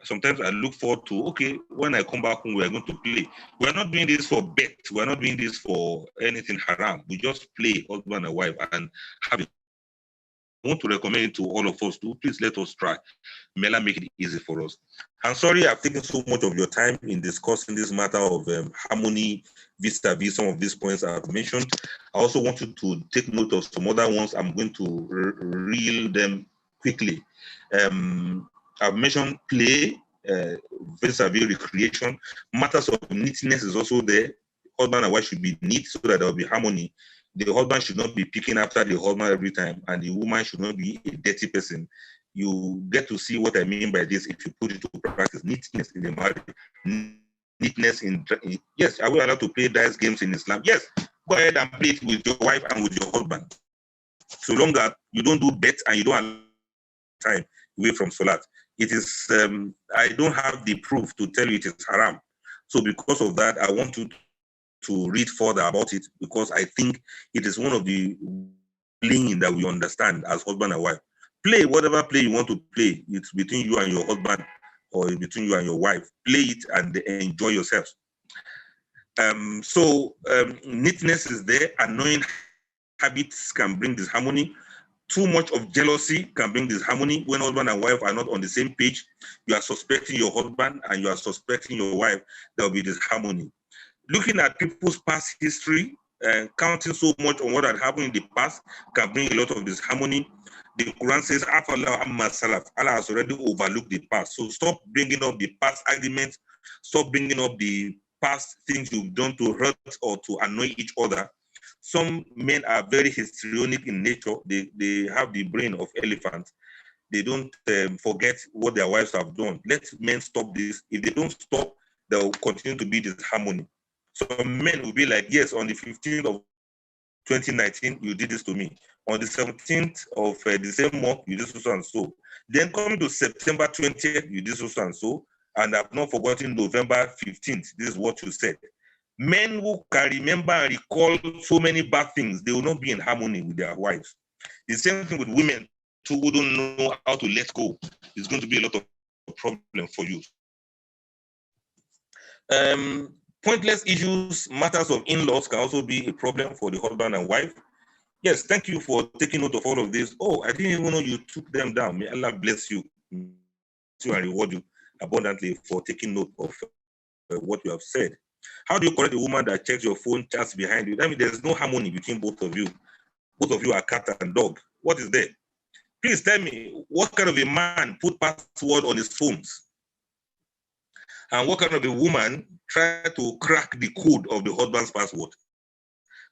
sometimes I look forward to, okay, when I come back home, we are going to play. We're not doing this for bet. We're not doing this for anything haram. We just play, husband and wife, and have it. I want to recommend it to all of us too. Please let us try. May Allah make it easy for us. I'm sorry I've taken so much of your time in discussing this matter of harmony vis-a-vis some of these points I've mentioned. I also want you to take note of some other ones. I'm going to reel them quickly. I've mentioned play, vis-a-vis recreation. Matters of neatness is also there. Husband and wife should be neat so that there will be harmony. The husband should not be picking after the husband every time, and the woman should not be a dirty person. You get to see what I mean by this if you put it to practice. Neatness in the marriage. Neatness in, yes, are we allowed to play dice games in Islam? Yes, go ahead and play it with your wife and with your husband. So long as you don't do bets and you don't have time away from Salat. It is, I don't have the proof to tell you it is haram. So because of that, I want you to read further about it, because I think it is one of the playing that we understand as husband and wife. Play whatever play you want to play. It's between you and your husband, or between you and your wife. Play it and enjoy yourselves. Neatness is there. Annoying habits can bring disharmony. Too much of jealousy can bring disharmony. When husband and wife are not on the same page, you are suspecting your husband and you are suspecting your wife, there will be disharmony. Looking at people's past history, counting so much on what had happened in the past can bring a lot of disharmony. The Quran says, Allah has already overlooked the past. So stop bringing up the past arguments. Stop bringing up the past things you've done to hurt or to annoy each other. Some men are very histrionic in nature. They have the brain of elephants. They don't forget what their wives have done. Let men stop this. If they don't stop, there will continue to be disharmony. Some men will be like, yes, on the 15th of 2019, you did this to me. On the 17th of the same month, you did so and so. Then coming to September 20th, you did so and so. And I've not forgotten November 15th. This is what you said. Men who can remember and recall so many bad things, they will not be in harmony with their wives. The same thing with women who don't know how to let go. It's going to be a lot of problem for you. Pointless issues, matters of in-laws can also be a problem for the husband and wife. Yes, thank you for taking note of all of this. Oh, I didn't even know you took them down. May Allah bless you and reward you abundantly for taking note of what you have said. How do you correct a woman that checks your phone chats behind you? I mean, there's no harmony between both of you. Both of you are cat and dog. What is there? Please tell me, what kind of a man put password on his phones? And what kind of a woman try to crack the code of the husband's password?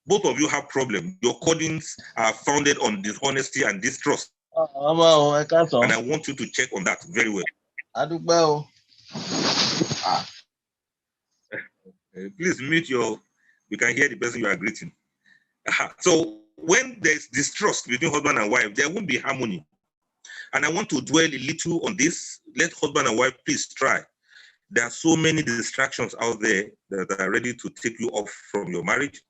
Both of you have problems. Your codings are founded on dishonesty and distrust. And I want you to check on that very well. Please mute your, we can hear the person you are greeting. So when there's distrust between husband and wife, there won't be harmony. And I want to dwell a little on this. Let husband and wife please try. There are so many distractions out there that are ready to take you off from your marriage.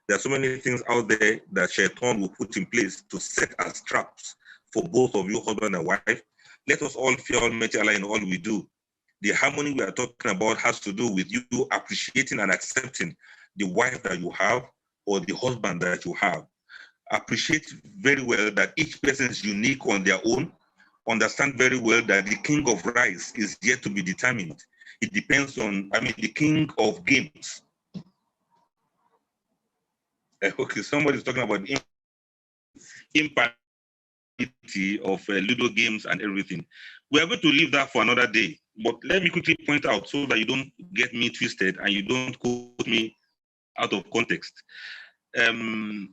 There are so many things out there that Shaitan will put in place to set as traps for both of you, husband and wife. Let us all fear Almighty Allah in all we do. The harmony we are talking about has to do with you appreciating and accepting the wife that you have or the husband that you have. Appreciate very well that each person is unique on their own. Understand very well that the king of rice is yet to be determined. It depends on, the king of games. Okay, somebody's talking about impartiality of Ludo games and everything. We are going to leave that for another day. But let me quickly point out so that you don't get me twisted and you don't quote me out of context. The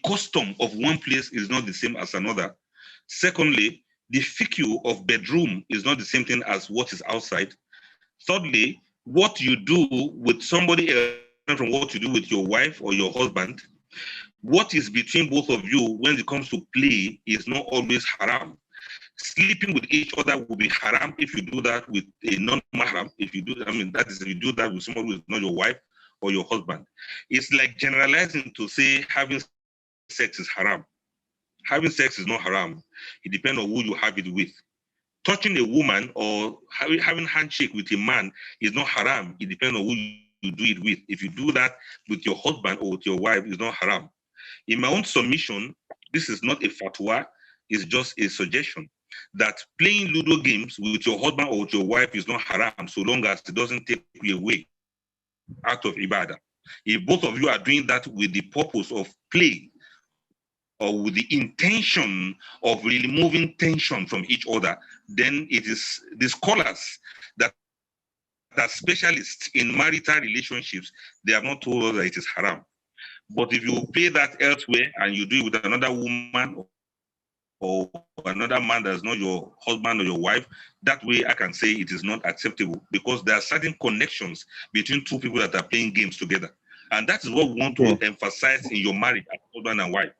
custom of one place is not the same as another. Secondly, the fiqh of bedroom is not the same thing as what is outside. Thirdly, what you do with somebody else from what you do with your wife or your husband, what is between both of you when it comes to play is not always haram. Sleeping with each other will be haram if you do that with a non-mahram. If you do, that is if you do that with someone who is not your wife or your husband. It's like generalizing to say having sex is haram. Having sex is not haram. It depends on who you have it with. Touching a woman or having handshake with a man is not haram. It depends on who you do it with. If you do that with your husband or with your wife, it's not haram. In my own submission, this is not a fatwa, it's just a suggestion that playing Ludo games with your husband or with your wife is not haram so long as it doesn't take you away out of ibadah. If both of you are doing that with the purpose of play or with the intention of removing tension from each other, then it is the scholars that are specialists in marital relationships, they have not told us that it is haram. But if you play that elsewhere and you do it with another woman or another man that's not your husband or your wife, that way I can say it is not acceptable because there are certain connections between two people that are playing games together. And that is what we want to emphasize in your marriage as husband and wife.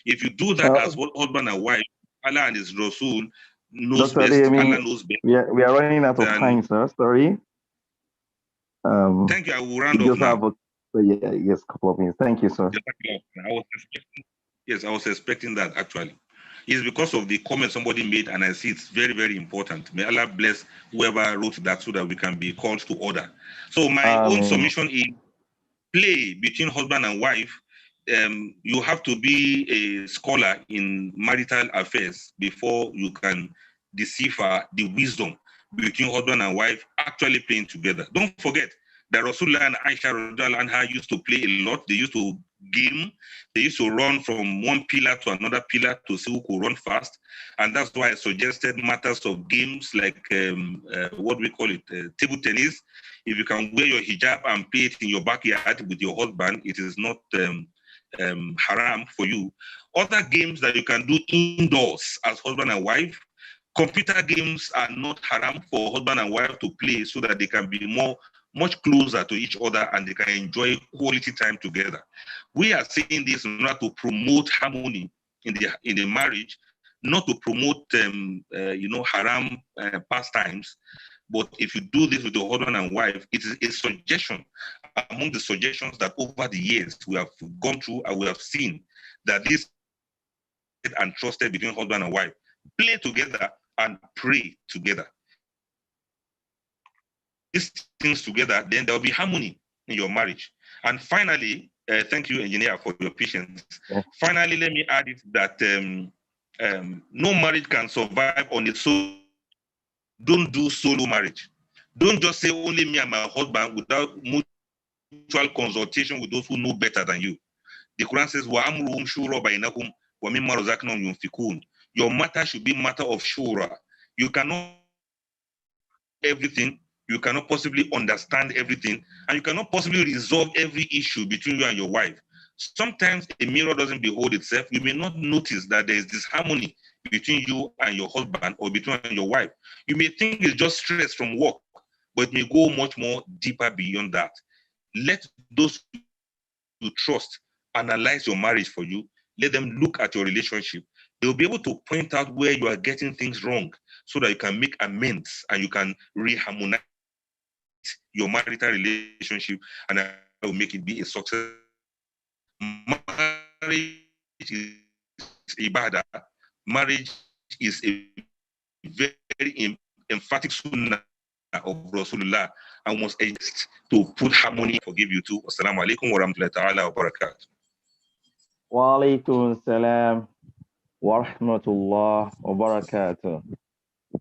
If you do that as husband and wife, Allah and His Rasul knows Dr. best. Adeyemi, Allah knows best. we are running out of time, sir. Sorry. Thank you. I will round off now. Yes, a couple of minutes. Thank you, sir. I was expecting that actually. It's because of the comment somebody made, and I see it's very, very important. May Allah bless whoever wrote that so that we can be called to order. So my own submission is play between husband and wife. You have to be a scholar in marital affairs before you can decipher the wisdom between husband and wife actually playing together. Don't forget that Rasulullah and Aisha Anha used to play a lot. They used to game. They used to run from one pillar to another pillar to see who could run fast. And that's why I suggested matters of games like what we call it, table tennis. If you can wear your hijab and play it in your backyard with your husband, it is not haram for you. Other games that you can do indoors as husband and wife, computer games are not haram for husband and wife to play so that they can be much closer to each other and they can enjoy quality time together. We are saying this in order to promote harmony in the marriage, not to promote haram pastimes. But if you do this with your husband and wife, it is a suggestion among the suggestions that over the years we have gone through and we have seen that this and trusted between husband and wife. Play together and pray together. These things together, then there will be harmony in your marriage. And finally, thank you, engineer, for your patience. Finally, let me add it that no marriage can survive on its own. Don't do solo marriage. Don't just say only me and my husband without mutual consultation with those who know better than you. The Quran says, وَأَمْرُهُمْ شُورَى بَيْنَكُمْ وَمِمَّا رَزَقْنَاهُمْ يُنْفِقُونَ. Your matter should be matter of shura. You cannot everything. You cannot possibly understand everything, and you cannot possibly resolve every issue between you and your wife. Sometimes a mirror doesn't behold itself. You may not notice that there is disharmony between you and your husband or between you and your wife. You may think it's just stress from work, but it may go much more deeper beyond that. Let those you trust analyze your marriage for you. Let them look at your relationship. They'll be able to point out where you are getting things wrong so that you can make amends and you can reharmonize your marital relationship, and that will make it be a success. Marriage is ibadah. Marriage is a very emphatic sunnah of Rasulullah and was exist to put harmony. Forgive you too. Assalamu alaikum wa rahmatullahi ta'ala wa barakatuh. Wa alaikum salam wa rahmatullah wa barakatuh.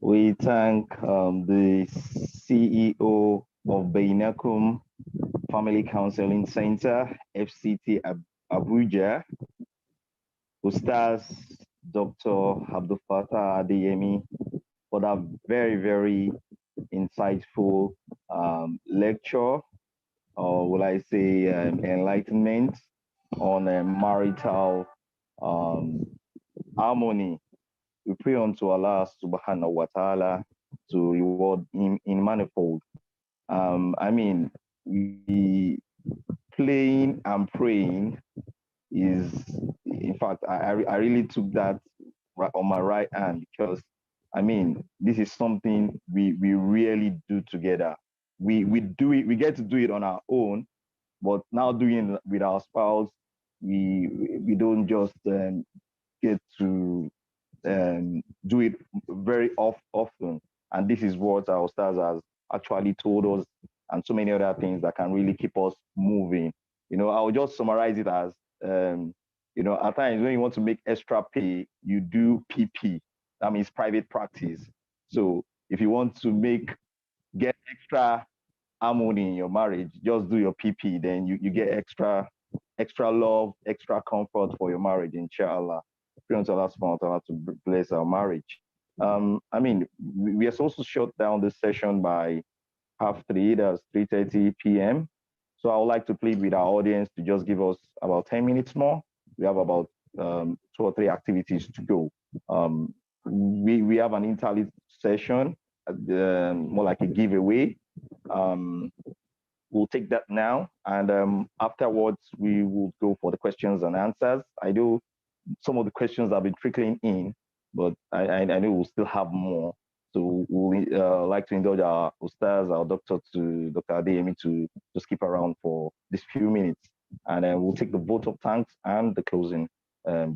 We thank the CEO of Bainakum Family Counseling Center, FCT Abuja, Ustaz Dr. Abdul Fattah Adeyemi, for that very, very insightful lecture, or will I say enlightenment on marital harmony. We pray unto Allah subhanahu wa ta'ala to reward him in manifold. I mean, we playing and praying is, in fact, I really took that on my right hand, because I mean, this is something we really do together. We do it, we get to do it on our own, but now doing it with our spouse, we don't just get to do it very often. And this is what our stars has actually told us, and so many other things that can really keep us moving. You know, I'll just summarize it as, you know, at times when you want to make extra pay, you do PP. That means private practice. So if you want to get extra harmony in your marriage, just do your PP. Then you get extra love, extra comfort for your marriage, inshallah. Pray unto Allah subhanahu wa ta'ala to bless our marriage. I mean, we are supposed to shut down this session by 3:30, that's 3:30 p.m. So I would like to plead with our audience to just give us about 10 minutes more. We have about 2 or 3 activities to go. We have an interlude session, more like a giveaway. We'll take that now, and afterwards we will go for the questions and answers. I know some of the questions have been trickling in, but I know we'll still have more. So we'll like to indulge our Ustaz, our Dr. Adeyemi, to just keep around for these few minutes, and then we'll take the vote of thanks and the closing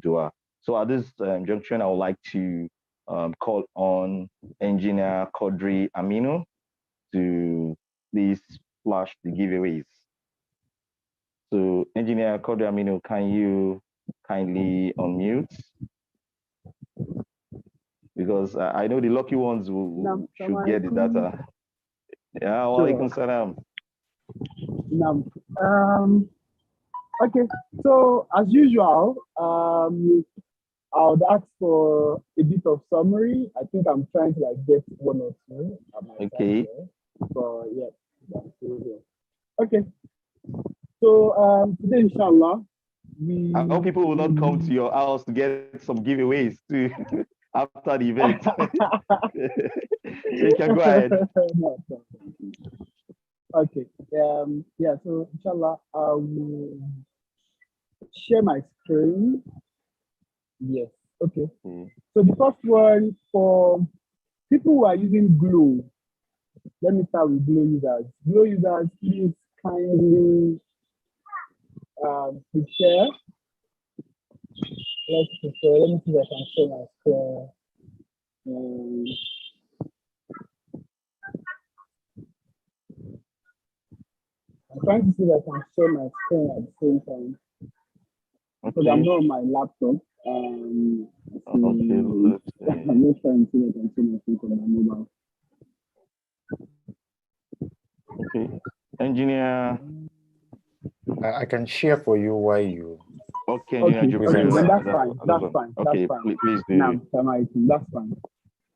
dua. So at this junction, I would like to call on Engineer Quadri Aminu to please flash the giveaways. So Engineer Quadri Aminu, can you kindly unmute? Because I know the lucky ones should get the data. Yeah, wa alaikum salam. Okay, so as usual, I would ask for a bit of summary. I think I'm trying to get 1 or 2. Okay. But yeah. Okay. So today, inshallah, I hope people will not come to your house to get some giveaways too after the event. So you can go ahead. Okay. Yeah. So inshallah, I will share my screen. Yes. Okay. So the first one, for people who are using Glow, let me start with Glow users. Glow users, please kindly share. Let's share. Let me see if I can share my screen. I'm trying to see if I can share my screen at the same time. Because I'm not on my laptop. I'm not trying to see if I can share my screen on my mobile. Okay. Engineer. I can share for you while you. Okay, then that's fine. That's fine. Okay, that's fine. Please do. Now, that's fine.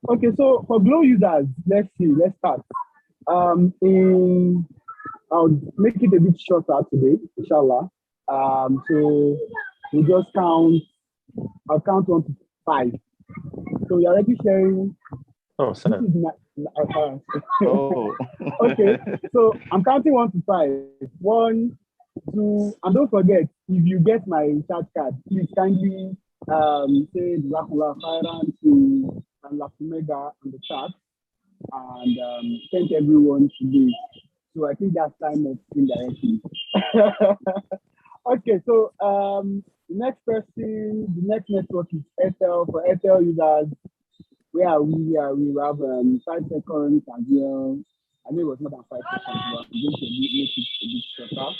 Okay, so for Glow users, let's start. I'll make it a bit shorter today, inshallah. So we just count. I'll count 1 to 5. So you're already sharing. Oh, sorry. Oh. Okay, so I'm counting 1 to 5. 1, and don't forget, if you get my chat card, please kindly say Jazakallah Khairan to Lafumega on the chat and thank everyone today. So I think that's time of indirectly. Okay, so the next person, the next network is Airtel. For Airtel users, where are we? We have 5 seconds as well. I know it was more than 5 seconds, but I'm going to make it a bit shorter.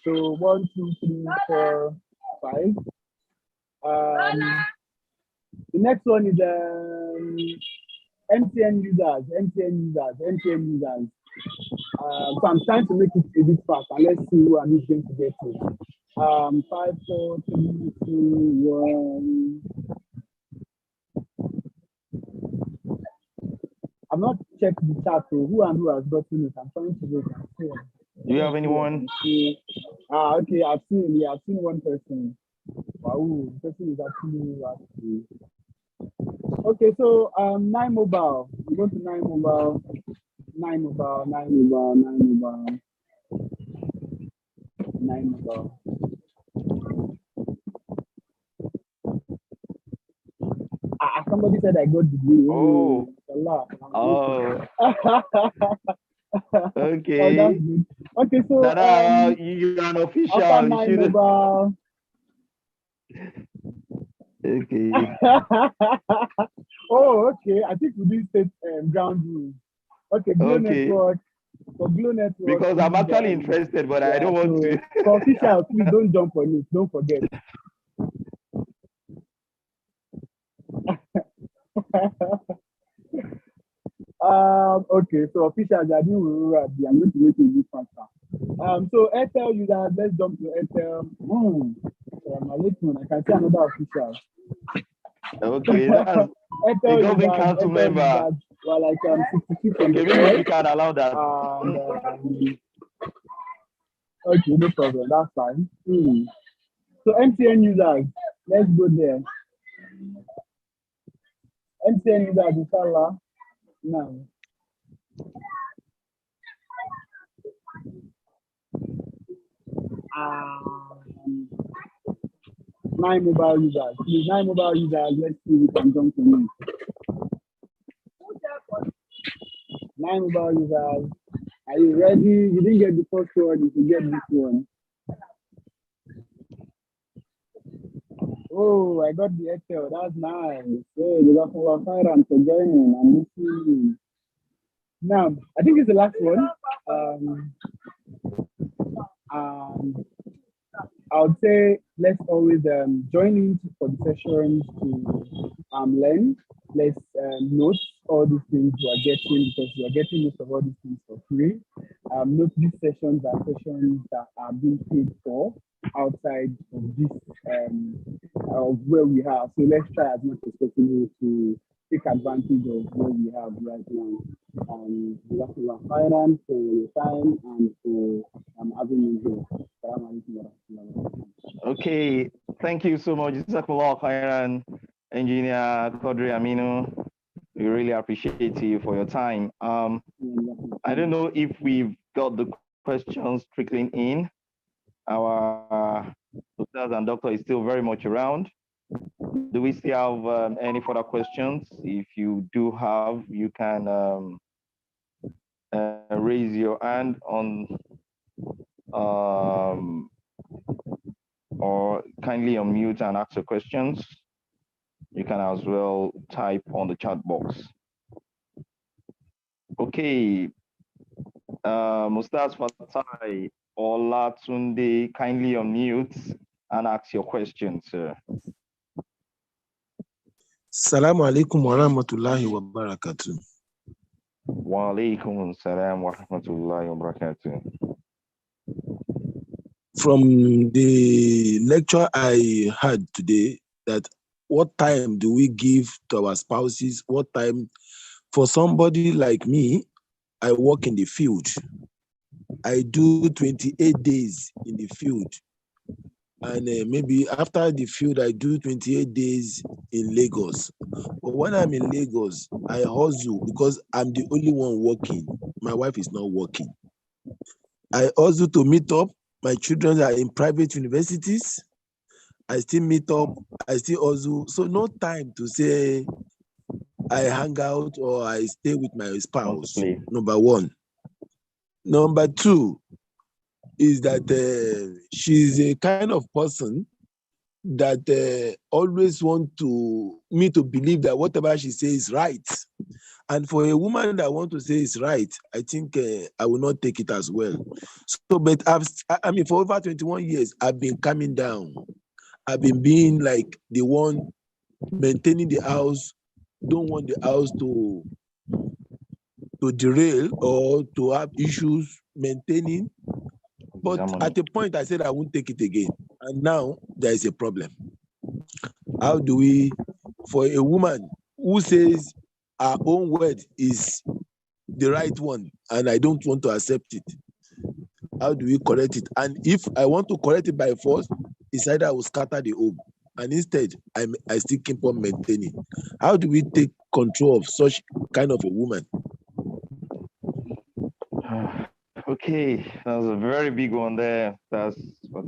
So 1, 2, 3, 4, 5. The next one is MTN users. So I'm trying to make it a bit fast, and let's see who I'm going to get to. 5, 4, 3, 2, 1. I've not checked the chat, so who has gotten it? I'm trying to look. Do you have anyone? Okay, I've seen one person. Wow, the person is actually. Okay, so 9 Mobile. We go to 9 Mobile. 9 Mobile. Somebody said I got the degree. Oh. Okay. Oh, that's good. Okay, so you're an official. After 9 Mobile. Okay. Oh, okay. I think we did set ground rules. Okay, Glow Network. For Glow Network. Because I'm actually interested, but I don't want to. For officials, please don't jump on it. Don't forget. Okay, so officials, I'm going to make it a bit faster. So Airtel users, let's jump to Airtel. I can see another official. Okay, that's Airtel a government council member. Well, like 66 on okay, maybe you can allow that. Okay, no problem, that's fine. So MTN users, let's go there. MTN users, inshallah. Now. 9 Mobile users. Please, 9 Mobile users, let's see if we can jump to me. 9 Mobile users, are you ready? You didn't get the first one, you can get this one. Oh, I got the Excel, that's nice. Hey, Jazakallah Khairan for joining. I'm listening. Now, I think it's the last one. I would say let's always join in for the sessions to learn. Let's note all these things we are getting because we are getting most of all these things for free. Note these sessions are sessions that are being paid for outside of this of where we have. So let's try as much as possible to take advantage of what we have right now. Jazakallah khairan for your time and for having me here. Okay, thank you so much. Jazakallah khairan, Engineer Quadri Aminu. We really appreciate you for your time. I don't know if we've got the questions trickling in. Our doctors and doctor is still very much around. Do we still have any further questions? If you do have, you can raise your hand on or kindly unmute and ask your questions. You can as well type on the chat box. Okay, Mustaz Fatai Olatunde, kindly unmute and ask your question, sir. Assalamu alaikum wa rahmatullahi wa barakatuh. Wa alaikum assalam wa rahmatullahi wa barakatuh. From the lecture I had today, that what time do we give to our spouses? What time for somebody like me? I work in the field. I do 28 days in the field. And maybe after the field, I do 28 days in Lagos. But when I'm in Lagos, I hustle because I'm the only one working. My wife is not working. I hustle to meet up My children are in private universities. I still meet up. I still also, so no time to say I hang out or I stay with my spouse. Number one. Number two is that she's a kind of person that always want me to believe that whatever she says is right. And for a woman that want to say is right, I think I will not take it as well. So, but I mean, for over 21 years, I've been coming down. I've been being like the one maintaining the house, don't want the house to derail or to have issues maintaining. But at a point, I said I won't take it again. And now there is a problem. How do we, for a woman who says her own word is the right one and I don't want to accept it, how do we correct it? And if I want to correct it by force, it's either I will scatter the home. And instead, I still keep on maintaining. How do we take control of such kind of a woman? Okay, that was a very big one there. That's what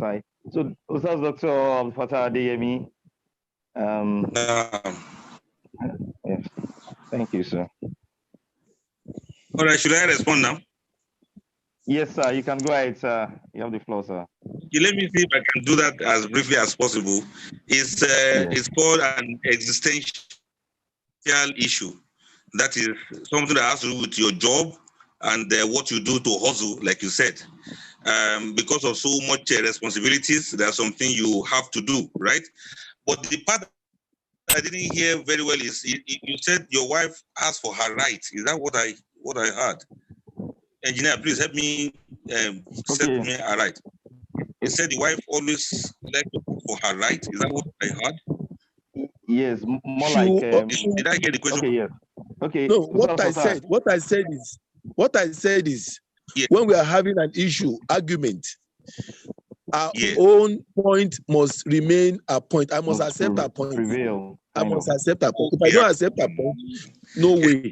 so Ustaz Dr. Fatah Adeyemi. Yes, thank you, sir. All right, should I respond now? Yes, sir, you can go ahead, sir. You have the floor, sir. Okay, let me see if I can do that as briefly as possible. It's called an existential issue. That is something that has to do with your job and what you do to hustle, like you said. Because of so much responsibilities, there's something you have to do, right? But the part I didn't hear very well is you said your wife asked for her right. Is that what I heard? Engineer, please help me set me right. You said the wife always likes to ask for her right. Is that what I heard? Yes, more like. Did I get the question? Okay, yes. Okay. No, what I said is, when we are having an issue, argument, our own point must remain a point. I must accept a point. Prevail. I must accept a point. If I don't accept a point, no way.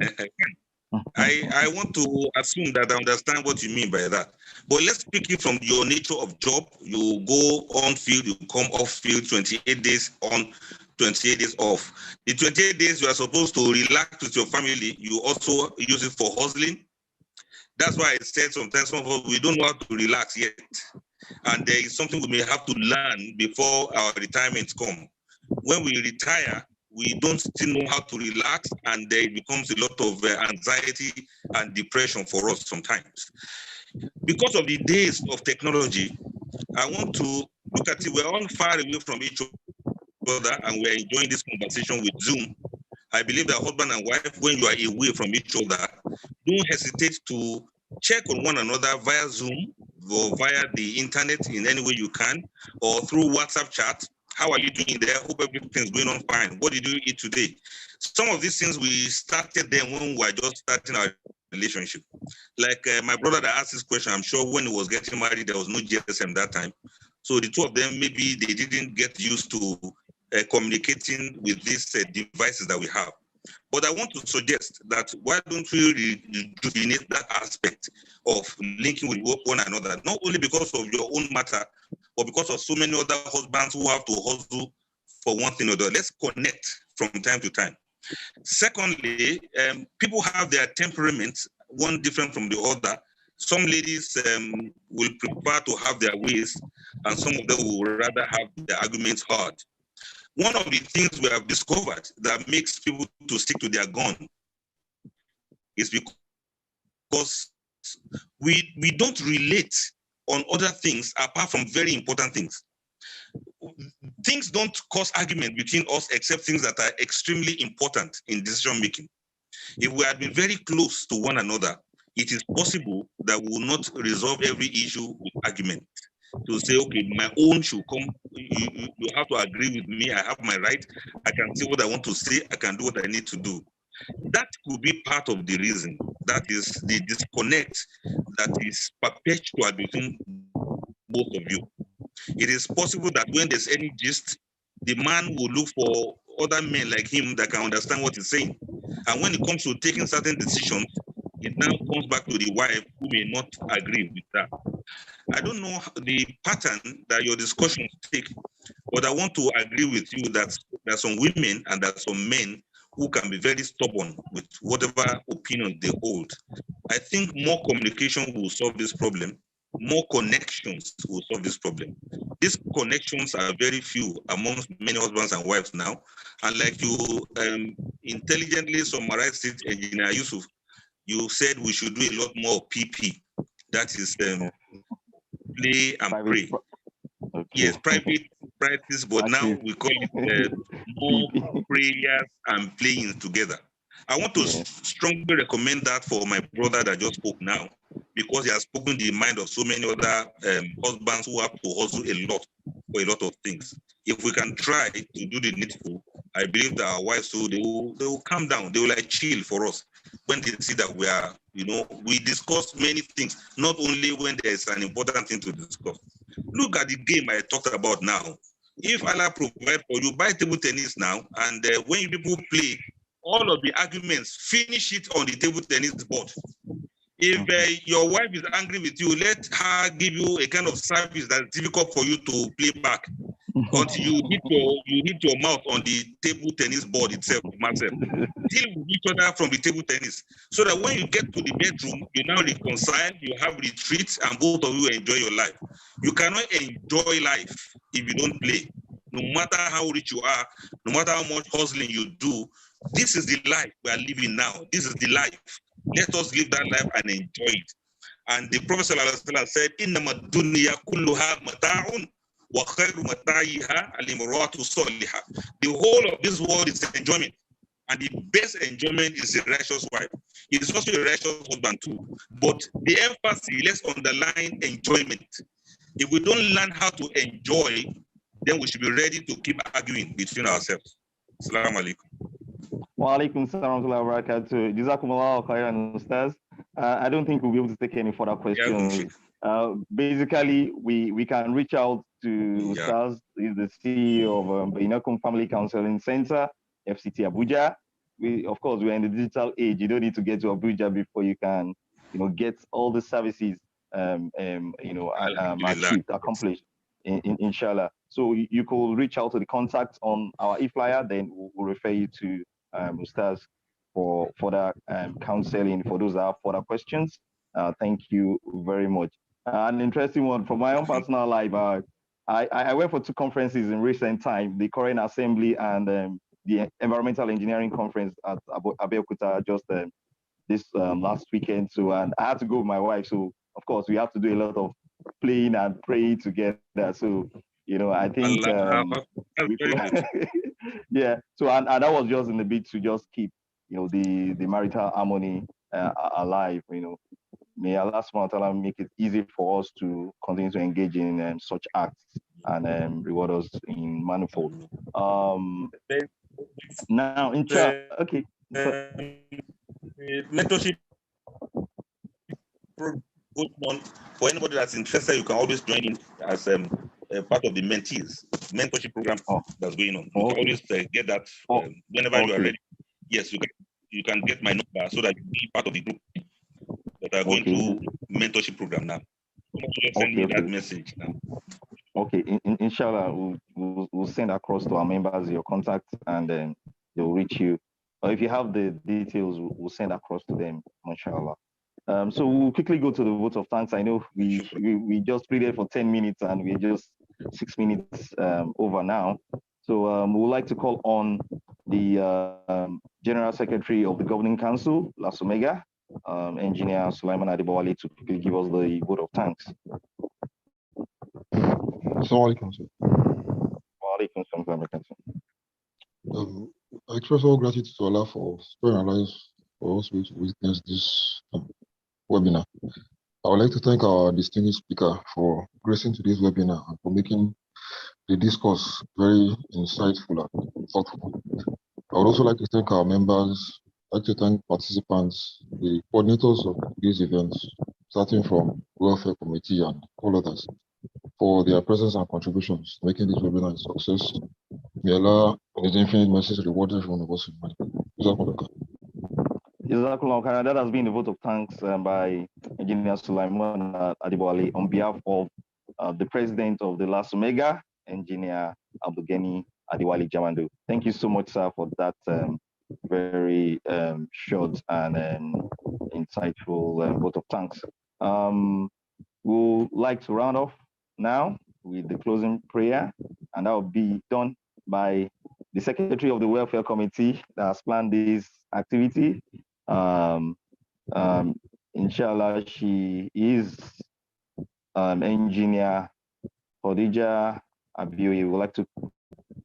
I want to assume that I understand what you mean by that. But let's pick it from your nature of job. You go on field, you come off field, 28 days on, 28 days off. The 28 days you are supposed to relax with your family, you also use it for hustling. That's why I said sometimes some of us, we don't know how to relax yet. And there is something we may have to learn before our retirement come. When we retire, we don't still know how to relax, and there becomes a lot of anxiety and depression for us sometimes. Because of the days of technology, I want to look at it. We're all far away from each other, and we're enjoying this conversation with Zoom. I believe that husband and wife, when you are away from each other, don't hesitate to check on one another via Zoom or via the internet in any way you can, or through WhatsApp chat. How are you doing there? Hope everything's going on fine. What did you eat today? Some of these things we started them when we were just starting our relationship. Like my brother that asked this question, I'm sure when he was getting married, there was no GSM that time. So the two of them, maybe they didn't get used to communicating with these devices that we have. But I want to suggest that why don't we rejuvenate that aspect of linking with one another, not only because of your own matter, but because of so many other husbands who have to hustle for one thing or the other. Let's connect from time to time. Secondly, people have their temperaments, one different from the other. Some ladies will prefer to have their ways, and some of them will rather have their arguments hard. One of the things we have discovered that makes people to stick to their gun is because we don't relate on other things apart from very important things. Things don't cause argument between us except things that are extremely important in decision making. If we had been very close to one another, it is possible that we will not resolve every issue with argument. To say, okay, my own should come, you have to agree with me, I have my right, I can say what I want to say, I can do what I need to do. That could be part of the reason, that is the disconnect that is perpetual between both of you. It is possible that when there's any gist, the man will look for other men like him that can understand what he's saying. And when it comes to taking certain decisions, it now comes back to the wife who may not agree with that. I don't know the pattern that your discussions take, but I want to agree with you that there are some women and there are some men who can be very stubborn with whatever opinion they hold. I think more communication will solve this problem. More connections will solve this problem. These connections are very few amongst many husbands and wives now. And like you intelligently summarized it, Engineer Yusuf, you said we should do a lot more PP. That is play and pray. Okay. Yes, private practice, but now we call it more prayers and playing together. I want to strongly recommend that for my brother that just spoke now, because he has spoken the mind of so many other husbands who have to hustle a lot for a lot of things. If we can try to do the needful, I believe that our wives too, they will calm down. They will like chill for us when they see that we are, we discuss many things, not only when there is an important thing to discuss. Look at the game I talked about now. If Allah provides for you, buy table tennis now, and when you people play, all of the arguments, finish it on the table tennis board. If your wife is angry with you, let her give you a kind of service that's difficult for you to play back until you hit your mouth on the table tennis board itself, Marcel. Deal with each other from the table tennis, so that when you get to the bedroom, you now reconcile, you have retreats, and both of you enjoy your life. You cannot enjoy life if you don't play. No matter how rich you are, no matter how much hustling you do, this is the life we are living now. This is the life. Let us live that life and enjoy it. And the Prophet ﷺ said, "Innama dunya kulluha mata'un wa khairu mata'iha al-imratu salihah." The whole of this world is enjoyment, and the best enjoyment is a righteous wife. It is also a righteous husband too. But the emphasis, let's underline enjoyment. If we don't learn how to enjoy, then we should be ready to keep arguing between ourselves. Assalamu alaikum. Wa alaikum salam wa barakatuh. Jazakumullah khairan, Ustaz. I don't think we'll be able to take any further questions. Basically, we can reach out to Ustaz, he's the CEO of Beinakum Family Counseling Center, FCT Abuja. Of course, we're in the digital age. You don't need to get to Abuja before you can, get all the services, achieved, accomplished, inshallah. So you could reach out to the contact on our e-flyer, then we'll refer you to Ustaz for further counseling for those that have further questions. Thank you very much. An interesting one from my own personal life. I went for 2 conferences in recent time, the Korean Assembly and the Environmental Engineering Conference at Abeokuta just this last weekend. So, and I had to go with my wife. So, of course, we have to do a lot of playing and praying together. So, I think, yeah. So, and that was just in the bid to just keep, the marital harmony alive. May Allah subhanahu wa ta'ala make it easy for us to continue to engage in such acts and reward us in manifold. Now, okay. Mentorship program for anybody that's interested, you can always join in as a part of the mentorship program that's going on. You can always get that whenever you are ready. Yes, you can get my number so that you be part of the group that are going through mentorship program now. Just send me that message now. Okay, inshallah, we'll send across to our members your contact, and then they'll reach you. Or if you have the details, we'll send across to them, inshallah. So we'll quickly go to the vote of thanks. I know we just pleaded for 10 minutes and we're just 6 minutes over now. So we would like to call on the General Secretary of the Governing Council, Lasomega, Engineer Sulaiman Adibawale, to quickly give us the vote of thanks. Assalamualaikum, sir. Walaikum salam. I express all gratitude to Allah for sparing our lives for us to witness this webinar. I would like to thank our distinguished speaker for gracing today's webinar and for making the discourse very insightful and thoughtful. I would also like to thank our members. I'd like to thank participants, the coordinators of these events, starting from Welfare Committee and all others, for their presence and contributions, making this webinar a success. May Allah, in His infinite mercy, reward every one of us in money. That has been the vote of thanks by Engineer Sulaiman Adibwale on behalf of the president of the Last Omega, Engineer Abdugeni Adiwali Jamando. Thank you so much, sir, for that very short and insightful vote of thanks. We'll like to round off now with the closing prayer, and that will be done by the Secretary of the Welfare Committee that has planned this activity. Inshallah, she is Engineer Khadija Abioye. We would like to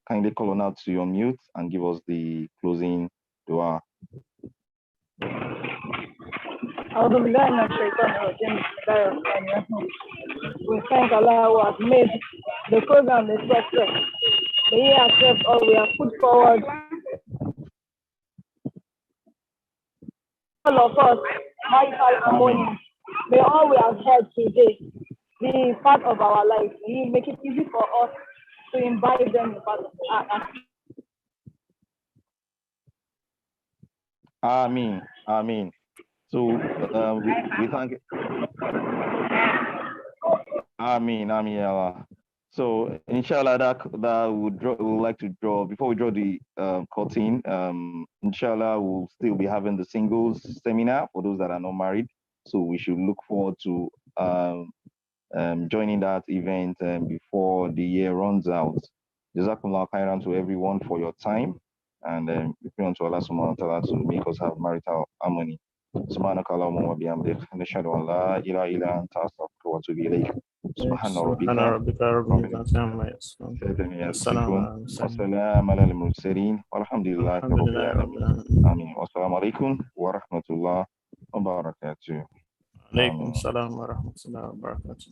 kindly call on out to your mute and give us the closing dua. We thank Allah who has made the program a success. May He accept all we have put forward. All of us, marital harmony. May all we have heard today be part of our life. May He make it easy for us to invite them in part of our life. Amen. Amen. So we thank. Amen. Amen. Allah. So inshallah, that we would like to draw before we draw the curtain. Inshallah, we'll still be having the singles seminar for those that are not married. So we should look forward to joining that event before the year runs out. Jazakumullah khairan to everyone for your time, and we pray unto Allah subhanahu wa ta'ala to make us have marital harmony. سبحانك اللهم وبحمدك نشهد ان لا اله الا انت استغفرك واتوب اليك سبحان ربك رب العزة عما يصفون والسلام على المرسلين والحمد لله رب العالمين امين والسلام عليكم ورحمه الله وبركاته. عليكم السلام ورحمة الله وبركاته.